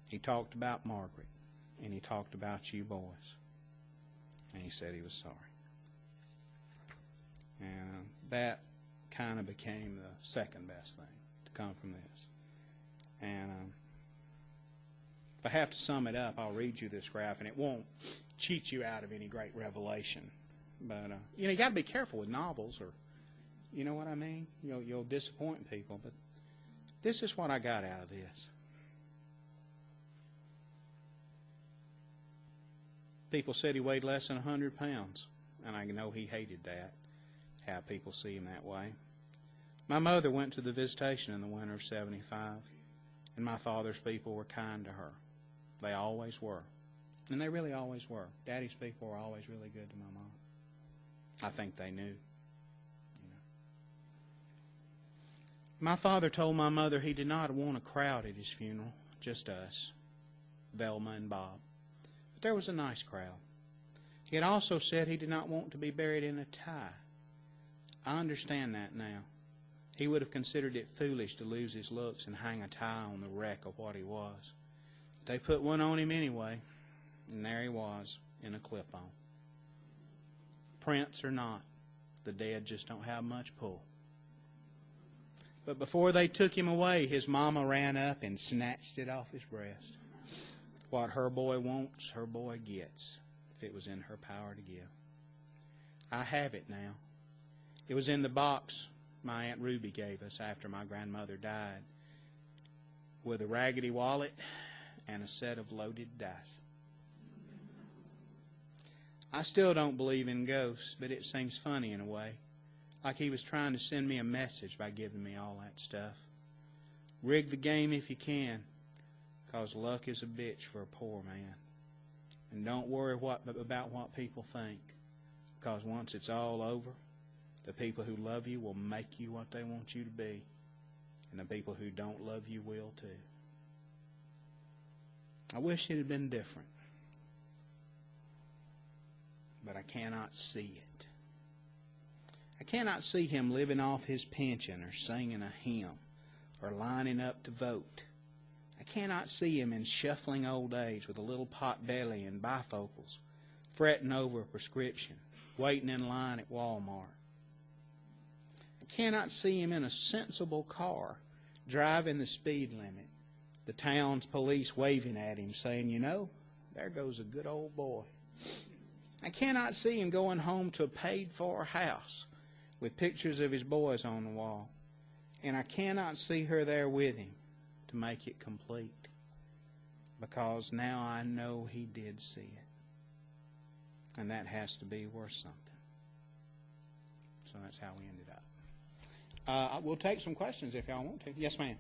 S1: He talked about Margaret, and he talked about you boys. And he said he was sorry. And that kind of became the second best thing to come from this. And if I have to sum it up, I'll read you this graph, and it won't cheat you out of any great revelation. But, you got to be careful with novels, or, you know what I mean? You'll disappoint people. But this is what I got out of this. People said he weighed less than 100 pounds, and I know he hated that, how people see him that way. My mother went to the visitation in the winter of 75, and my father's people were kind to her. They always were, and they really always were. Daddy's people were always really good to my mom. I think they knew. My father told my mother he did not want a crowd at his funeral, just us, Velma and Bob. But there was a nice crowd. He had also said he did not want to be buried in a tie. I understand that now. He would have considered it foolish to lose his looks and hang a tie on the wreck of what he was. But they put one on him anyway, and there he was, in a clip-on. Prince or not, the dead just don't have much pull. But before they took him away, his mama ran up and snatched it off his breast. What her boy wants, her boy gets, if it was in her power to give. I have it now. It was in the box my Aunt Ruby gave us after my grandmother died, with a raggedy wallet and a set of loaded dice. I still don't believe in ghosts, but it seems funny in a way. Like he was trying to send me a message by giving me all that stuff. Rig the game if you can, because luck is a bitch for a poor man. And don't worry about what people think, because once it's all over, the people who love you will make you what they want you to be, and the people who don't love you will too. I wish it had been different, but I cannot see it. I cannot see him living off his pension or singing a hymn or lining up to vote. I cannot see him in shuffling old age with a little pot belly and bifocals, fretting over a prescription, waiting in line at Walmart. I cannot see him in a sensible car, driving the speed limit, the town's police waving at him, saying, you know, there goes a good old boy. I cannot see him going home to a paid-for house with pictures of his boys on the wall. And I cannot see her there with him to make it complete, because now I know he did see it. And that has to be worth something. So that's how we ended up. We'll take some questions if y'all want to. Yes, ma'am.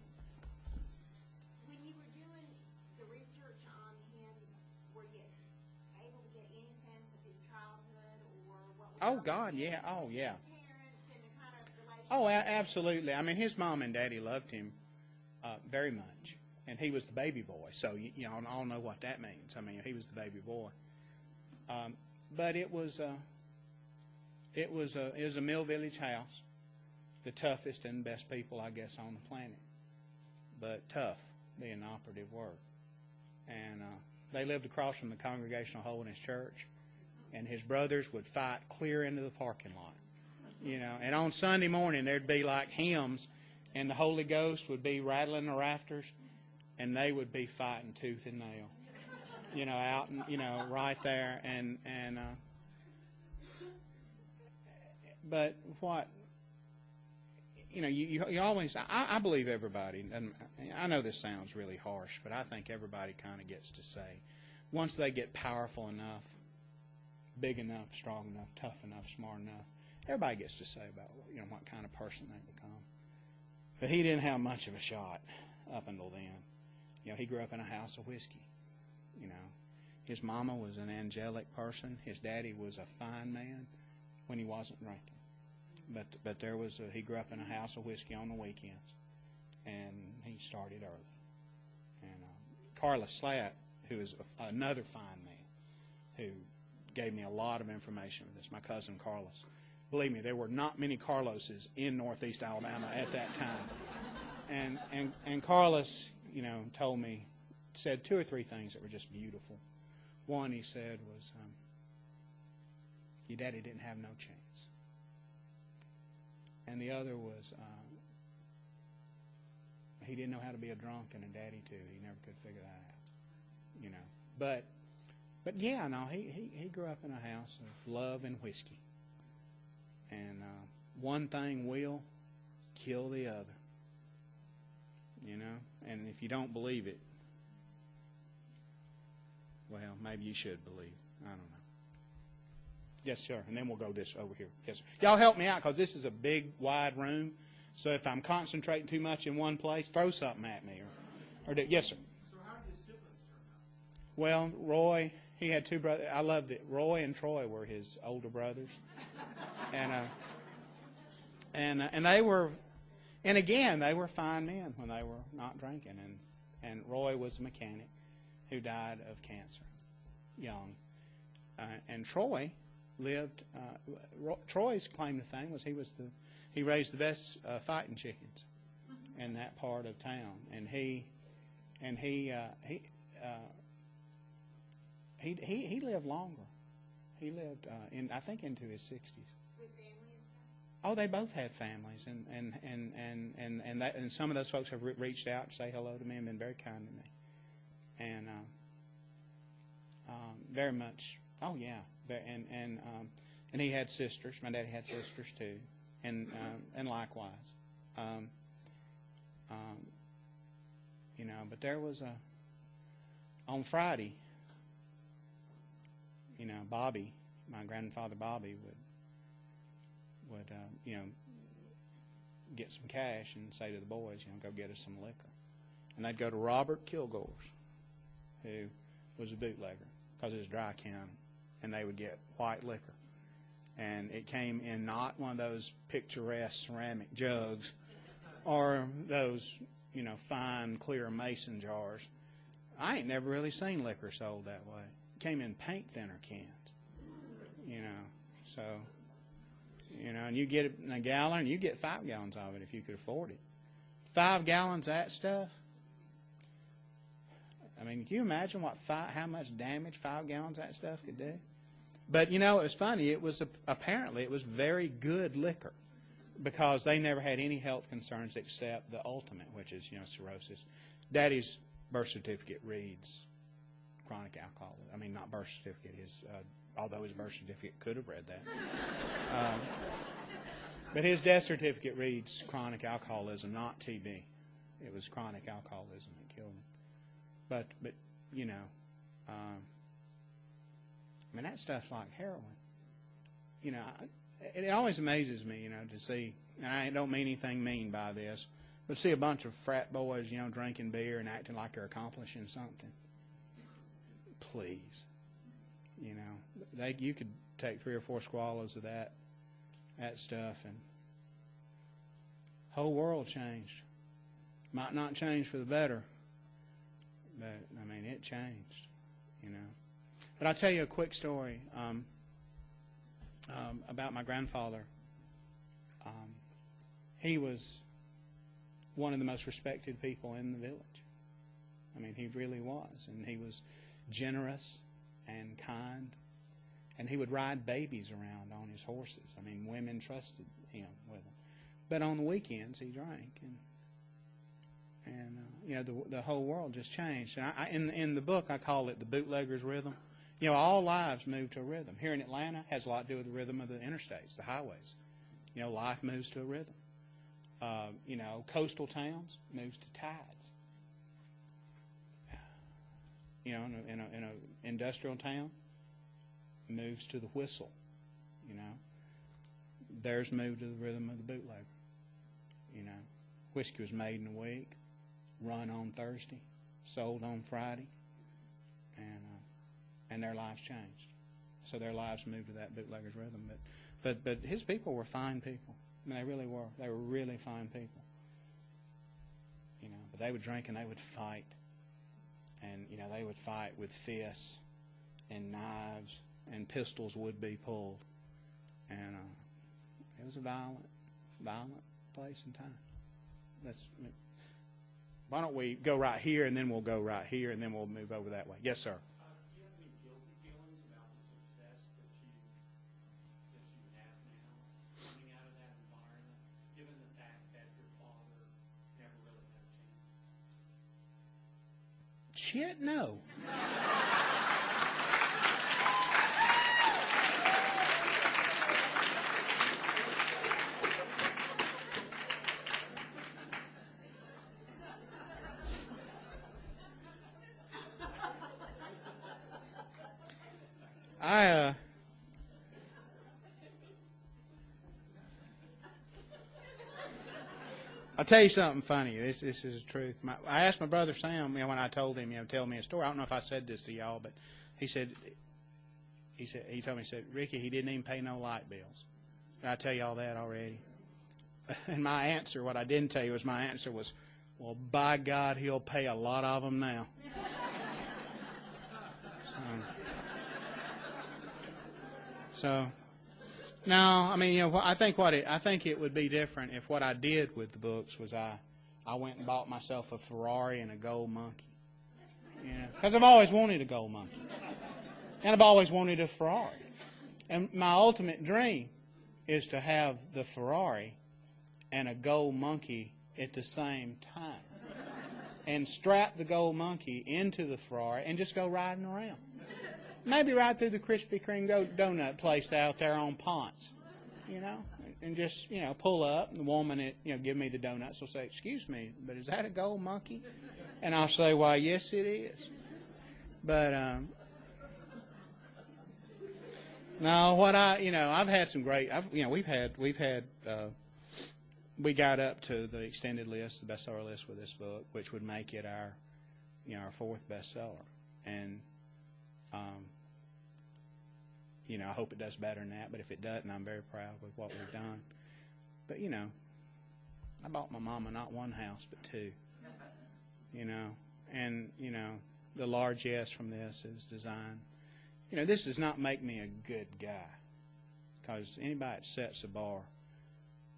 S2: When you were doing the research on him, were you able to get any sense of his childhood or what was
S1: Oh, God, yeah. Oh, yeah.
S2: his parents and the kind of relationship?
S1: Oh, absolutely. I mean, his mom and daddy loved him very much, and he was the baby boy. So you all know what that means. I mean, he was the baby boy. But it was a Mill Village house, the toughest and best people, I guess, on the planet. But tough being the operative word. And they lived across from the Congregational Holiness Church, and his brothers would fight clear into the parking lot. And on Sunday morning there'd be like hymns, and the Holy Ghost would be rattling the rafters, and they would be fighting tooth and nail, out and right there, but what you always I believe everybody, and I know this sounds really harsh, but I think everybody kind of gets to say, once they get powerful enough, big enough, strong enough, tough enough, smart enough, everybody gets to say about what kind of person they become. But he didn't have much of a shot up until then. He grew up in a house of whiskey. His mama was an angelic person. His daddy was a fine man when he wasn't drinking. But he grew up in a house of whiskey on the weekends, and he started early. And Carla Slatt, who is another fine man, who gave me a lot of information with this, my cousin Carlos. Believe me, there were not many Carloses in Northeast Alabama at that time. And Carlos, said two or three things that were just beautiful. One, he said, was, your daddy didn't have no chance. And the other was, he didn't know how to be a drunk and a daddy too. He never could figure that out. But yeah, no, he grew up in a house of love and whiskey. And one thing will kill the other. And if you don't believe it, well, maybe you should believe. I don't know. Yes, sir. And then we'll go this over here. Yes, sir. Y'all help me out, because this is a big, wide room. So if I'm concentrating too much in one place, throw something at me. Yes, sir.
S3: So how did his siblings turn out?
S1: Well, Roy, he had two brothers. I loved it. Roy and Troy were his older brothers. And they were, and again, they were fine men when they were not drinking. And Roy was a mechanic who died of cancer young. And Troy lived. Troy's claim to fame was he raised the best fighting chickens in that part of town, and he lived longer. He lived I think into his 60s.
S2: With family and stuff?
S1: Oh, they both had families, and some of those folks have reached out to say hello to me and been very kind to me, and very much. Oh yeah, and he had sisters. My daddy had sisters too, and likewise, But there was on Friday. Bobby, my grandfather Bobby would get some cash and say to the boys, go get us some liquor, and they'd go to Robert Kilgore's, who was a bootlegger, because it was dry county, and they would get white liquor. And it came in not one of those picturesque ceramic jugs or those, fine, clear mason jars. I ain't never really seen liquor sold that way. It came in paint thinner cans, So, and you get it in a gallon, you get 5 gallons of it if you could afford it. 5 gallons of that stuff. I mean, can you imagine how much damage 5 gallons of that stuff could do? But, it was funny. Apparently it was very good liquor, because they never had any health concerns except the ultimate, which is, cirrhosis. Daddy's birth certificate reads chronic alcoholism. I mean, not birth certificate. Although his birth certificate could have read that. But his death certificate reads chronic alcoholism, not TB. It was chronic alcoholism that killed him. But that stuff's like heroin. It always amazes me, to see and I don't mean anything mean by this, but see a bunch of frat boys, drinking beer and acting like they're accomplishing something. Please. You could take 3 or 4 swallows of that stuff, and whole world changed. Might not change for the better, but it changed. But I'll tell you a quick story about my grandfather. He was one of the most respected people in the village. He really was, and he was generous and kind, and he would ride babies around on his horses. Women trusted him with them. But on the weekends, he drank, and the whole world just changed. And in the book, I call it the bootlegger's rhythm. All lives move to a rhythm. Here in Atlanta, it has a lot to do with the rhythm of the interstates, the highways. Life moves to a rhythm. Coastal towns moves to tides. In a industrial town, moves to the whistle. Theirs moved to the rhythm of the bootlegger. Whiskey was made in a week, run on Thursday, sold on Friday, and their lives changed. So their lives moved to that bootlegger's rhythm. But his people were fine people. They really were. They were really fine people. But they would drink and they would fight. And, they would fight with fists and knives, and pistols would be pulled. And it was a violent place and time. Why don't we go right here, and then we'll go right here, and then we'll move over that way. Yes, sir.
S3: Do you have any guilty feelings about the success that you have now, coming out of that environment, given the fact that your father never really had a chance?
S1: Shit, no. I'll tell you something funny. This is the truth. I asked my brother Sam, when I told him, tell me a story. I don't know if I said this to y'all, but he told me, Ricky, he didn't even pay no light bills. Did I tell you all that already? And my answer, what I didn't tell you my answer was, well, by God, he'll pay a lot of them now. So no, I think it would be different if what I did with the books was I went and bought myself a Ferrari and a gold monkey. Because I've always wanted a gold monkey. And I've always wanted a Ferrari. And my ultimate dream is to have the Ferrari and a gold monkey at the same time. And strap the gold monkey into the Ferrari and just go riding around. Maybe right through the Krispy Kreme donut place out there on Ponce, and just, pull up, and the woman that, give me the donuts will say, excuse me, but is that a gold monkey? And I'll say, why, yes, it is. But, no, I've had some great, we got up to the extended list, the bestseller list with this book, which would make it our 4th bestseller. And, I hope it does better than that, but if it doesn't, I'm very proud with what we've done. But, I bought my mama not one house, but 2, and, the large yes from this is design. This does not make me a good guy, because anybody that sets a bar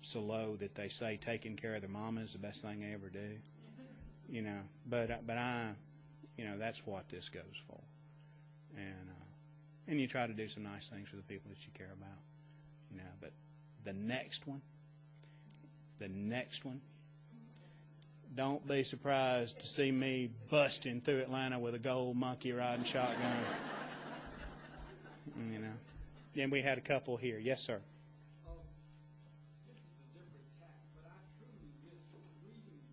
S1: so low that they say taking care of their mama is the best thing they ever do, but I, that's what this goes for. And you try to do some nice things for the people that you care about, but the next one, don't be surprised to see me busting through Atlanta with a gold monkey riding shotgun. Then we had a couple here. Yes, sir.
S3: This is a different tack, but I truly miss reading you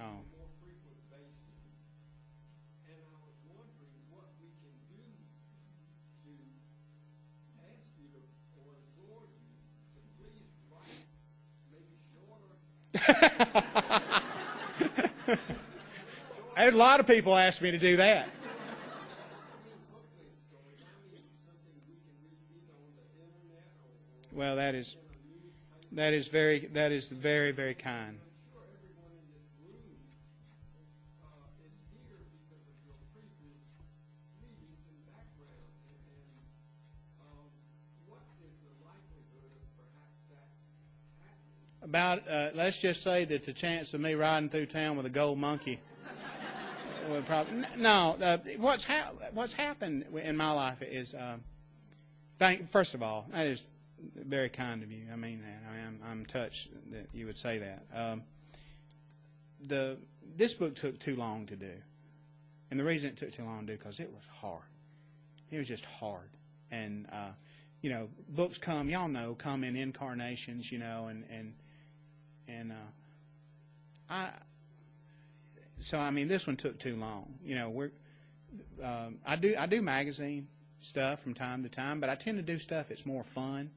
S1: Oh.
S3: on a more frequent basis. And I was wondering what we can do to ask you to, or implore you to please write
S1: A lot of people ask me to do that. Well, that is very, very kind. About, let's just say that the chance of me riding through town with a gold monkey would probably no. What's happened in my life is, first of all, that is very kind of you. I mean that. I'm touched that you would say that. This book took too long to do, and the reason it took too long to do because it was hard. It was just hard, and books come in incarnations, this one took too long. I do magazine stuff from time to time, but I tend to do stuff that's more fun.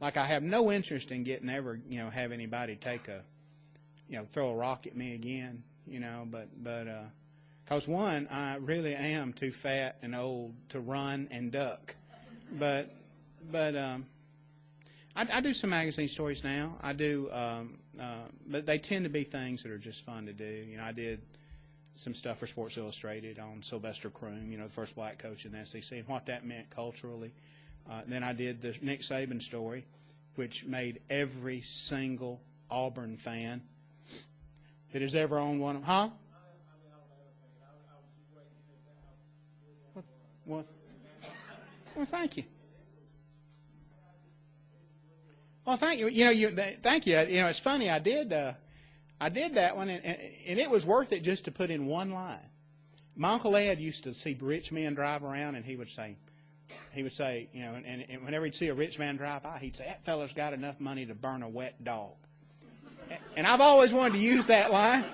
S1: Like I have no interest in have anybody throw a rock at me again, because one, I really am too fat and old to run and duck, but I do some magazine stories now. I do, but they tend to be things that are just fun to do. I did some stuff for Sports Illustrated on Sylvester Croom, the first black coach in the SEC, and what that meant culturally. Then I did the Nick Saban story, which made every single Auburn fan that has ever owned one. Huh? Well, thank you. Well, thank you. Thank you. It's funny. I did that one, and it was worth it just to put in one line. My Uncle Ed used to see rich men drive around, and he would say, and whenever he'd see a rich man drive by, he'd say, "That fella's got enough money to burn a wet dog." And I've always wanted to use that line.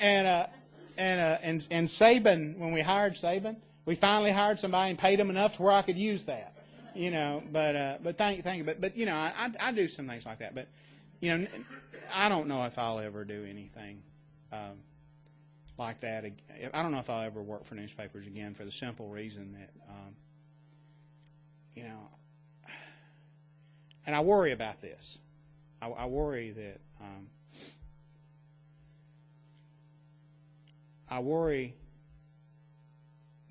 S1: And Saban, when we hired Saban, we finally hired somebody and paid him enough to where I could use that. But thank you. But I do some things like that. But I don't know if I'll ever do anything like that. I don't know if I'll ever work for newspapers again, for the simple reason that and I worry about this. I worry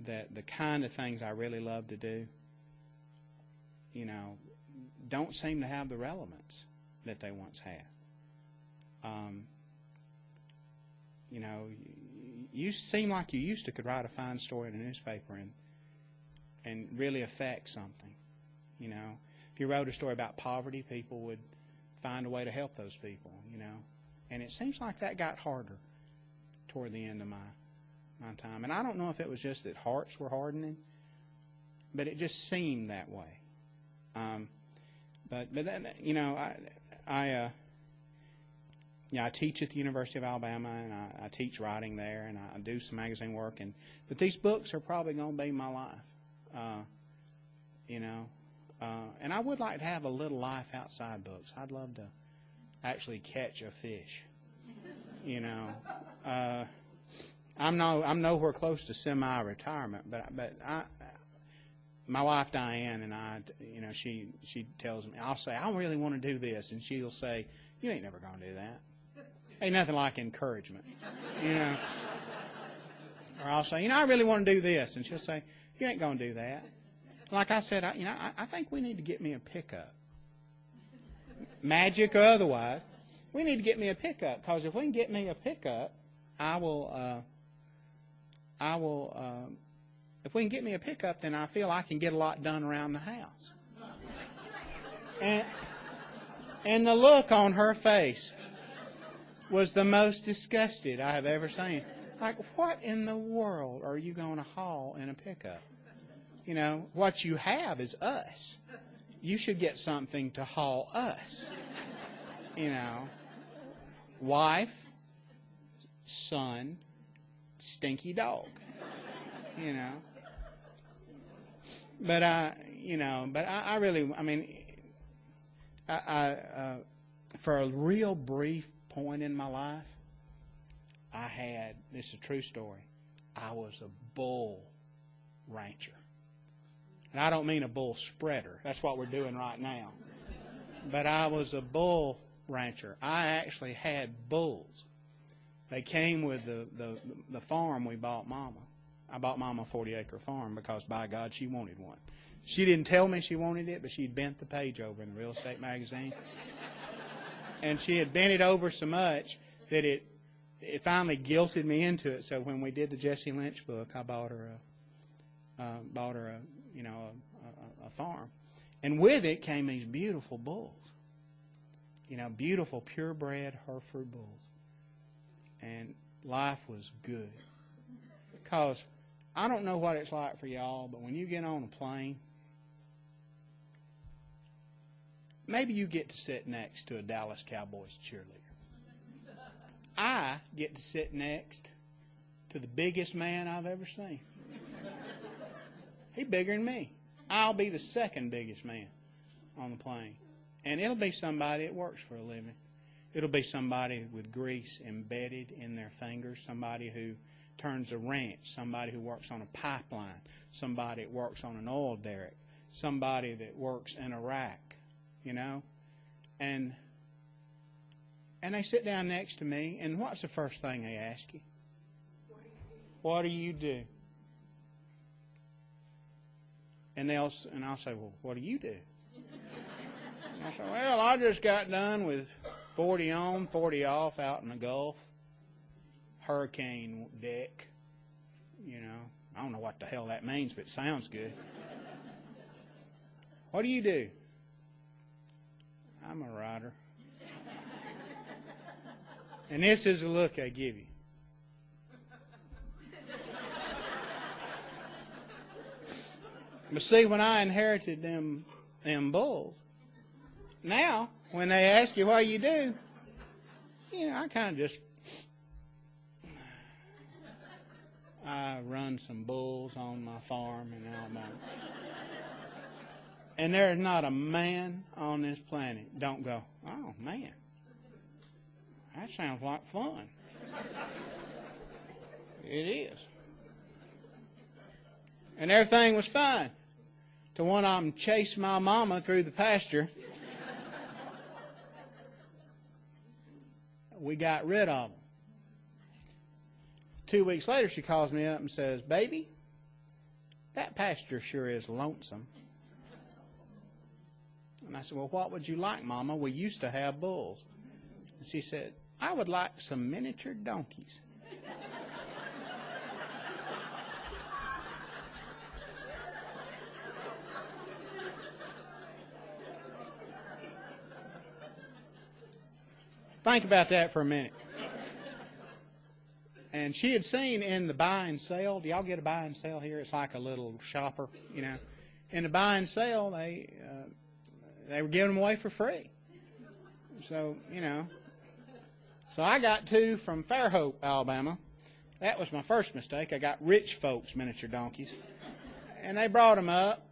S1: that the kind of things I really love to do, don't seem to have the relevance that they once had. You seem like you used to could write a fine story in a newspaper and really affect something. If you wrote a story about poverty, people would find a way to help those people, And it seems like that got harder toward the end of my time. And I don't know if it was just that hearts were hardening, but it just seemed that way. But then, I teach at the University of Alabama, and I teach writing there, and I do some magazine work. But these books are probably going to be my life, And I would like to have a little life outside books. I'd love to actually catch a fish, I'm nowhere close to semi-retirement, but my wife Diane and I, she tells me, I'll say, I really want to do this, and she'll say, you ain't never going to do that. Ain't nothing like encouragement, Or I'll say, I really want to do this, and she'll say, you ain't going to do that. Like I said, I think we need to get me a pickup, magic or otherwise. We need to get me a pickup, because if we can get me a pickup, if we can get me a pickup, then I feel I can get a lot done around the house. And the look on her face was the most disgusted I have ever seen. Like, what in the world are you going to haul in a pickup? What you have is us. You should get something to haul us. Wife, son, stinky dog. But I really, for a real brief point in my life, this is a true story, I was a bull rancher. And I don't mean a bull spreader. That's what we're doing right now. But I was a bull rancher. I actually had bulls. They came with the farm we bought Mama. I bought Mama a 40-acre farm because, by God, she wanted one. She didn't tell me she wanted it, but she'd bent the page over in the real estate magazine. And she had bent it over so much that it finally guilted me into it. So when we did the Jesse Lynch book, I bought her a farm. And with it came these beautiful bulls. Beautiful purebred Hereford bulls. And life was good. Because I don't know what it's like for y'all, but when you get on a plane, maybe you get to sit next to a Dallas Cowboys cheerleader. I get to sit next to the biggest man I've ever seen. He's bigger than me. I'll be the second biggest man on the plane. And it'll be somebody that works for a living. It'll be somebody with grease embedded in their fingers, somebody who turns a wrench, somebody who works on a pipeline, somebody that works on an oil derrick, somebody that works in a rack, And they sit down next to me, and what's the first thing they ask you? What do you do? And I'll say, well, what do you do? And I say, well, I just got done with 40 on, 40 off out in the Gulf. Hurricane deck. I don't know what the hell that means, but it sounds good. What do you do? I'm a writer. And this is the look I give you. But see, when I inherited them bulls, now, when they ask you what you do, I kind of just, I run some bulls on my farm in Alabama. And there is not a man on this planet don't go, oh, man, that sounds like fun. It is. And everything was fine. Till one of them chased my mama through the pasture. We got rid of them. 2 weeks later, she calls me up and says, baby, that pasture sure is lonesome. And I said, well, what would you like, Mama? We used to have bulls. And she said, I would like some miniature donkeys. Think about that for a minute. And she had seen in the buy and sale, do y'all get a buy and sale here? It's like a little shopper, In the buy and sale, they were giving them away for free. So, So I got 2 from Fairhope, Alabama. That was my first mistake. I got rich folks' miniature donkeys. And they brought them up,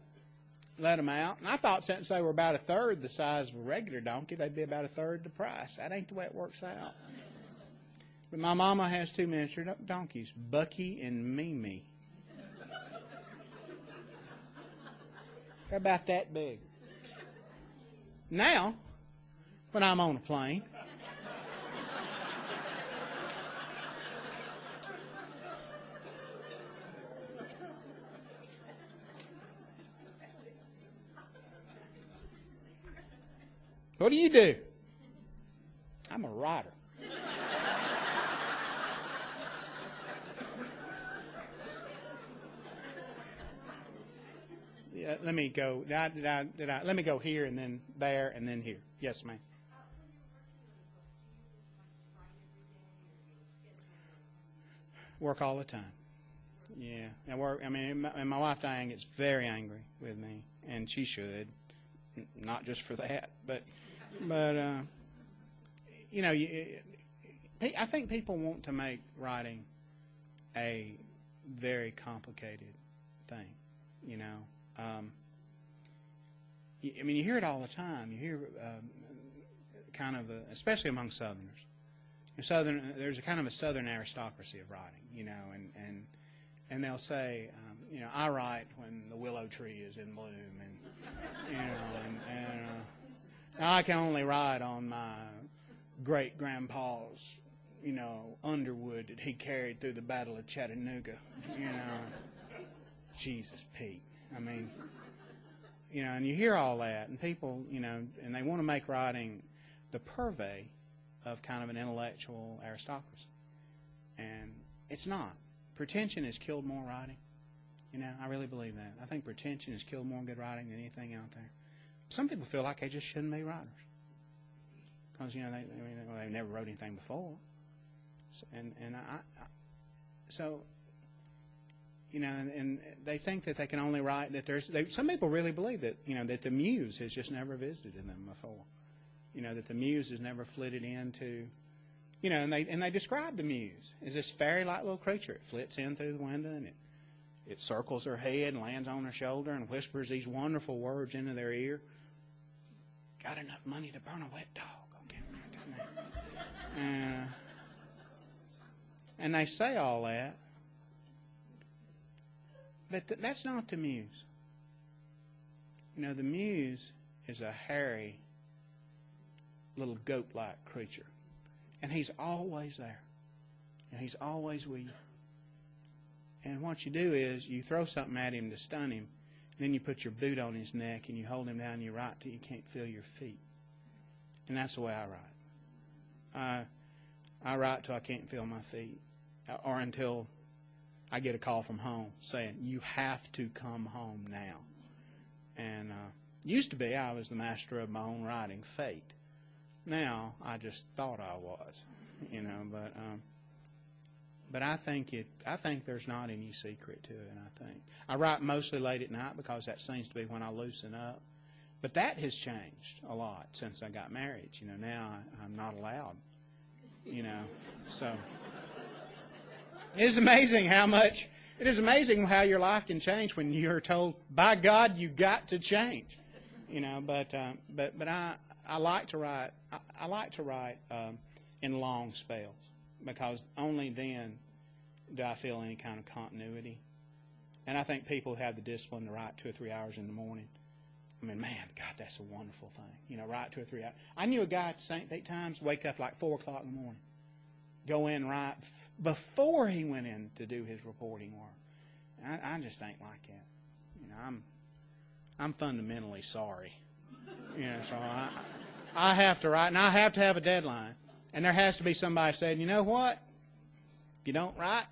S1: let them out. And I thought since they were about a third the size of a regular donkey, they'd be about a third the price. That ain't the way it works out. But my mama has 2 miniature donkeys, Bucky and Mimi. They're about that big. Now, when I'm on a plane, what do you do? I'm a writer. Yeah, let me go. Let me go here and then there and then here. Yes, ma'am. Work all the time. Yeah, and work. And my wife Diane gets very angry with me, and she should, not just for that, but I think people want to make writing a very complicated thing. You hear it all the time. You hear kind of, especially among Southerners, There's a kind of a Southern aristocracy of writing, and they'll say, I write when the willow tree is in bloom, and now I can only write on my great grandpa's, Underwood that he carried through the Battle of Chattanooga, Jesus, Pete. I mean, and you hear all that, and people, and they want to make writing the purvey of kind of an intellectual aristocracy. And it's not. Pretension has killed more writing. I really believe that. I think pretension has killed more good writing than anything out there. Some people feel like they just shouldn't be writers because, they never wrote anything before. So, and they think that they can only write that some people really believe that, that the muse has just never visited in them before. That the muse has never flitted into, and they describe the muse as this fairy-like little creature. It flits in through the window and it circles her head and lands on her shoulder and whispers these wonderful words into their ear. Got enough money to burn a wet dog. Okay. And they say all that. But that's not the muse. The muse is a hairy, little goat-like creature. And he's always there. And he's always with you. And what you do is you throw something at him to stun him. Then you put your boot on his neck and you hold him down and you write till you can't feel your feet. And that's the way I write. I write till I can't feel my feet. Or until I get a call from home saying, you have to come home now. And used to be I was the master of my own writing, fate. Now I just thought I was, but I think there's not any secret to it. I write mostly late at night because that seems to be when I loosen up. But that has changed a lot since I got married. Now I'm not allowed. So it is amazing how your life can change when you're told, by God, you got to change. But I like to write. I like to write in long spells because only then do I feel any kind of continuity. And I think people who have the discipline to write 2 or 3 hours in the morning. I mean, man, God, that's a wonderful thing. Write 2 or 3 hours. I knew a guy at St. Pete Times wake up like 4 o'clock in the morning, go in and write before he went in to do his reporting work. I just ain't like that. I'm fundamentally sorry. So I have to write, and I have to have a deadline. And there has to be somebody saying, you know what? If you don't write,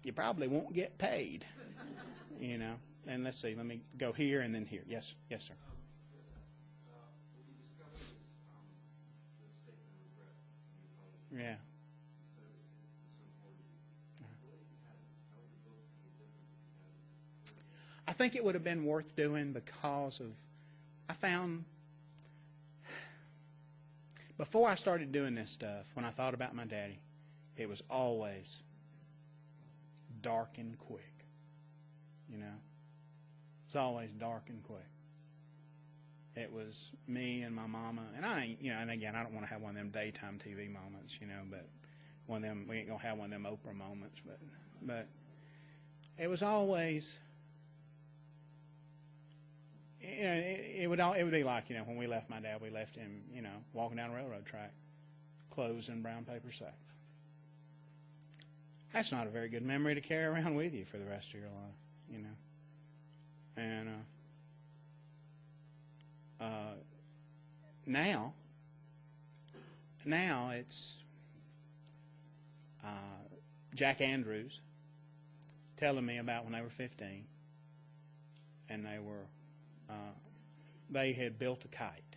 S1: you probably won't get paid. And let's see, let me go here and then here. Yes, sir. Yeah. I think it would have been worth doing because I found, before I started doing this stuff, when I thought about my daddy, it was always dark and quick. It's always dark and quick. It was me and my mama, and and again, I don't want to have one of them daytime TV moments, but one of them, we ain't gonna have one of them Oprah moments, but it was always, it would be like, when we left my dad, we left him, walking down a railroad track, clothes in brown paper sacks. That's not a very good memory to carry around with you for the rest of your life, And now it's Jack Andrews telling me about when they were 15, and they had built a kite,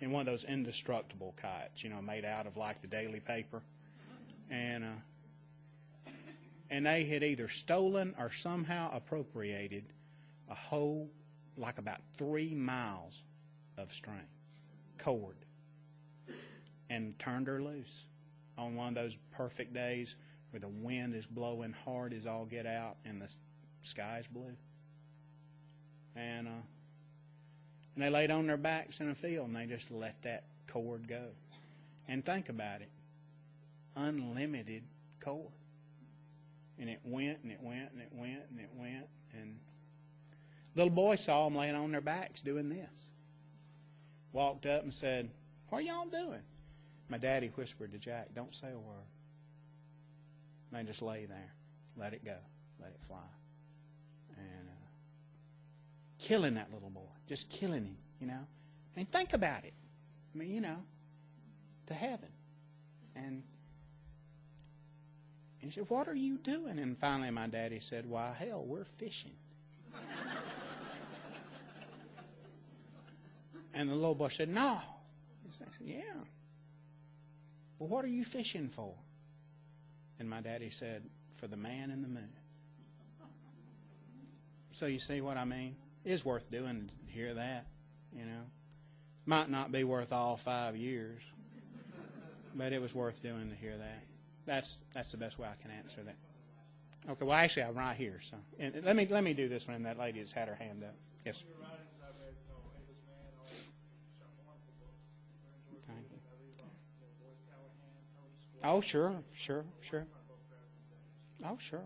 S1: in one of those indestructible kites, made out of like the daily paper, and they had either stolen or somehow appropriated a whole, like about 3 miles of string, cord, and turned her loose on one of those perfect days where the wind is blowing hard as all get out and the sky's blue. And they laid on their backs in a field and they just let that cord go. And think about it. unlimited cord. And it went, and it went, and it went, and it went. And little boy saw them laying on their backs doing this. Walked up and said, "What are y'all doing?" My daddy whispered to Jack, "Don't say a word." And they just lay there. Let it go. Let it fly. And killing that little boy. Just killing him, you know. I mean, think about it. I mean, you know, to heaven. And he said, "What are you doing?" And finally my daddy said, "Why, hell, we're fishing." And the little boy said, "No." He said, "Yeah." "Well, what are you fishing for?" And my daddy said, "For the man in the moon." So you see what I mean? It's worth doing to hear that, you know. Might not be worth all 5 years, but it was worth doing to hear that. That's the best way I can answer that. Okay, well, actually, I'm right here. So, and let me do this one. That lady has had her hand up. Yes, sir. Thank you. Oh, sure. Oh, sure.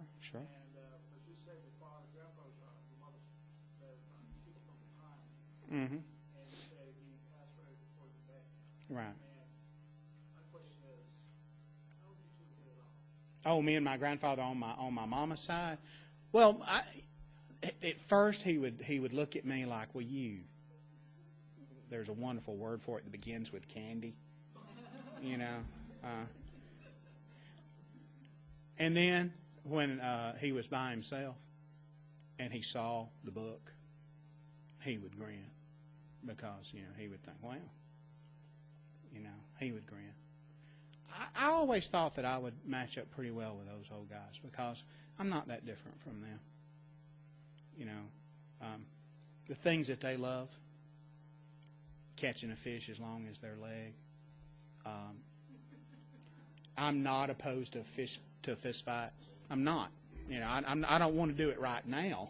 S1: Mm-hmm. Right. Oh, me and my grandfather on my mama's side. Well, at first he would look at me like, "Well, you." There's a wonderful word for it that begins with candy, you know. And then when he was by himself and he saw the book, he would grin because, you know, he would think, "Well," you know, he would grin. I always thought that I would match up pretty well with those old guys because I'm not that different from them. You know, the things that they love, catching a fish as long as their leg. I'm not opposed to a fist fight. I'm not. You know, I don't want to do it right now.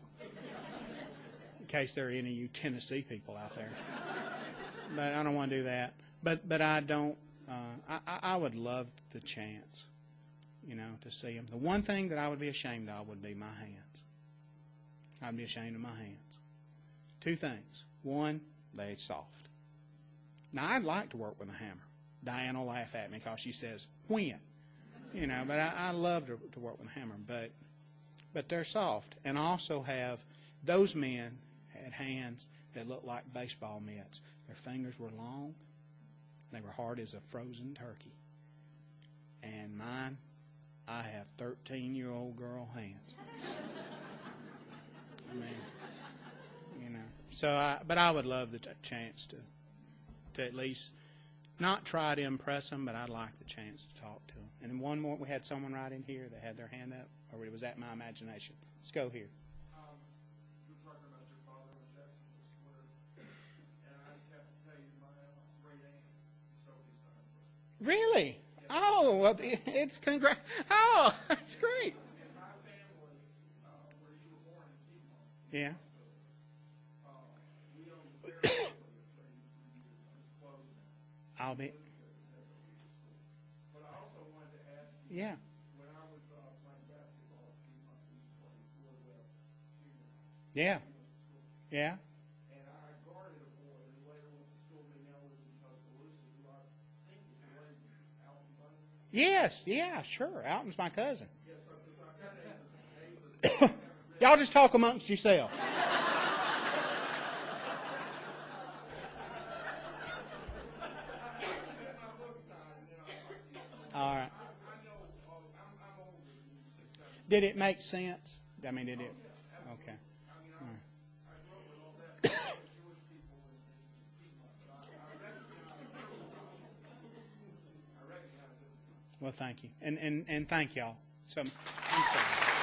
S1: In case there are any of you Tennessee people out there, but I don't want to do that. But I don't. I would love the chance, you know, to see them. The one thing that I would be ashamed of would be my hands. I'd be ashamed of my hands. Two things. One, they're soft. Now, I'd like to work with a hammer. Diane will laugh at me because she says, "When?" You know, but I love to work with a hammer. But they're soft. And I also have, those men had hands that looked like baseball mitts. Their fingers were long. They were hard as a frozen turkey. And mine, I have 13-year-old girl hands. I mean, you know. So, but I would love the chance to at least not try to impress them, but I'd like the chance to talk to them. And then one more, we had someone right in here that had their hand up, or was that my imagination? Let's go here.
S4: You were talking about your father in Jackson this winter, and I just have to tell you, my great aunt sold his time.
S1: Really? Oh, well, it's congrats. Oh, that's great.
S4: In my family, where you were born in Piedmont,
S1: Yeah.
S4: we owned the fair for 33 years. It's closed now.
S1: I'll be.
S4: But I also wanted to ask you,
S1: Yeah.
S4: when I was playing basketball at Piedmont, we used to play Louisville Junior.
S1: Yeah. Yeah.
S4: And I guarded a boy who later went to school with me now lives in Tuscaloosa, who I think was related to Alton Bunny.
S1: Yes. Yeah. Sure. Alton's my cousin.
S4: Yes, sir, because I've got Amos.
S1: Y'all just talk amongst yourselves. All right. Did it make sense? I mean, did it? Okay. Well, thank you. And thank y'all. So, I'm sorry.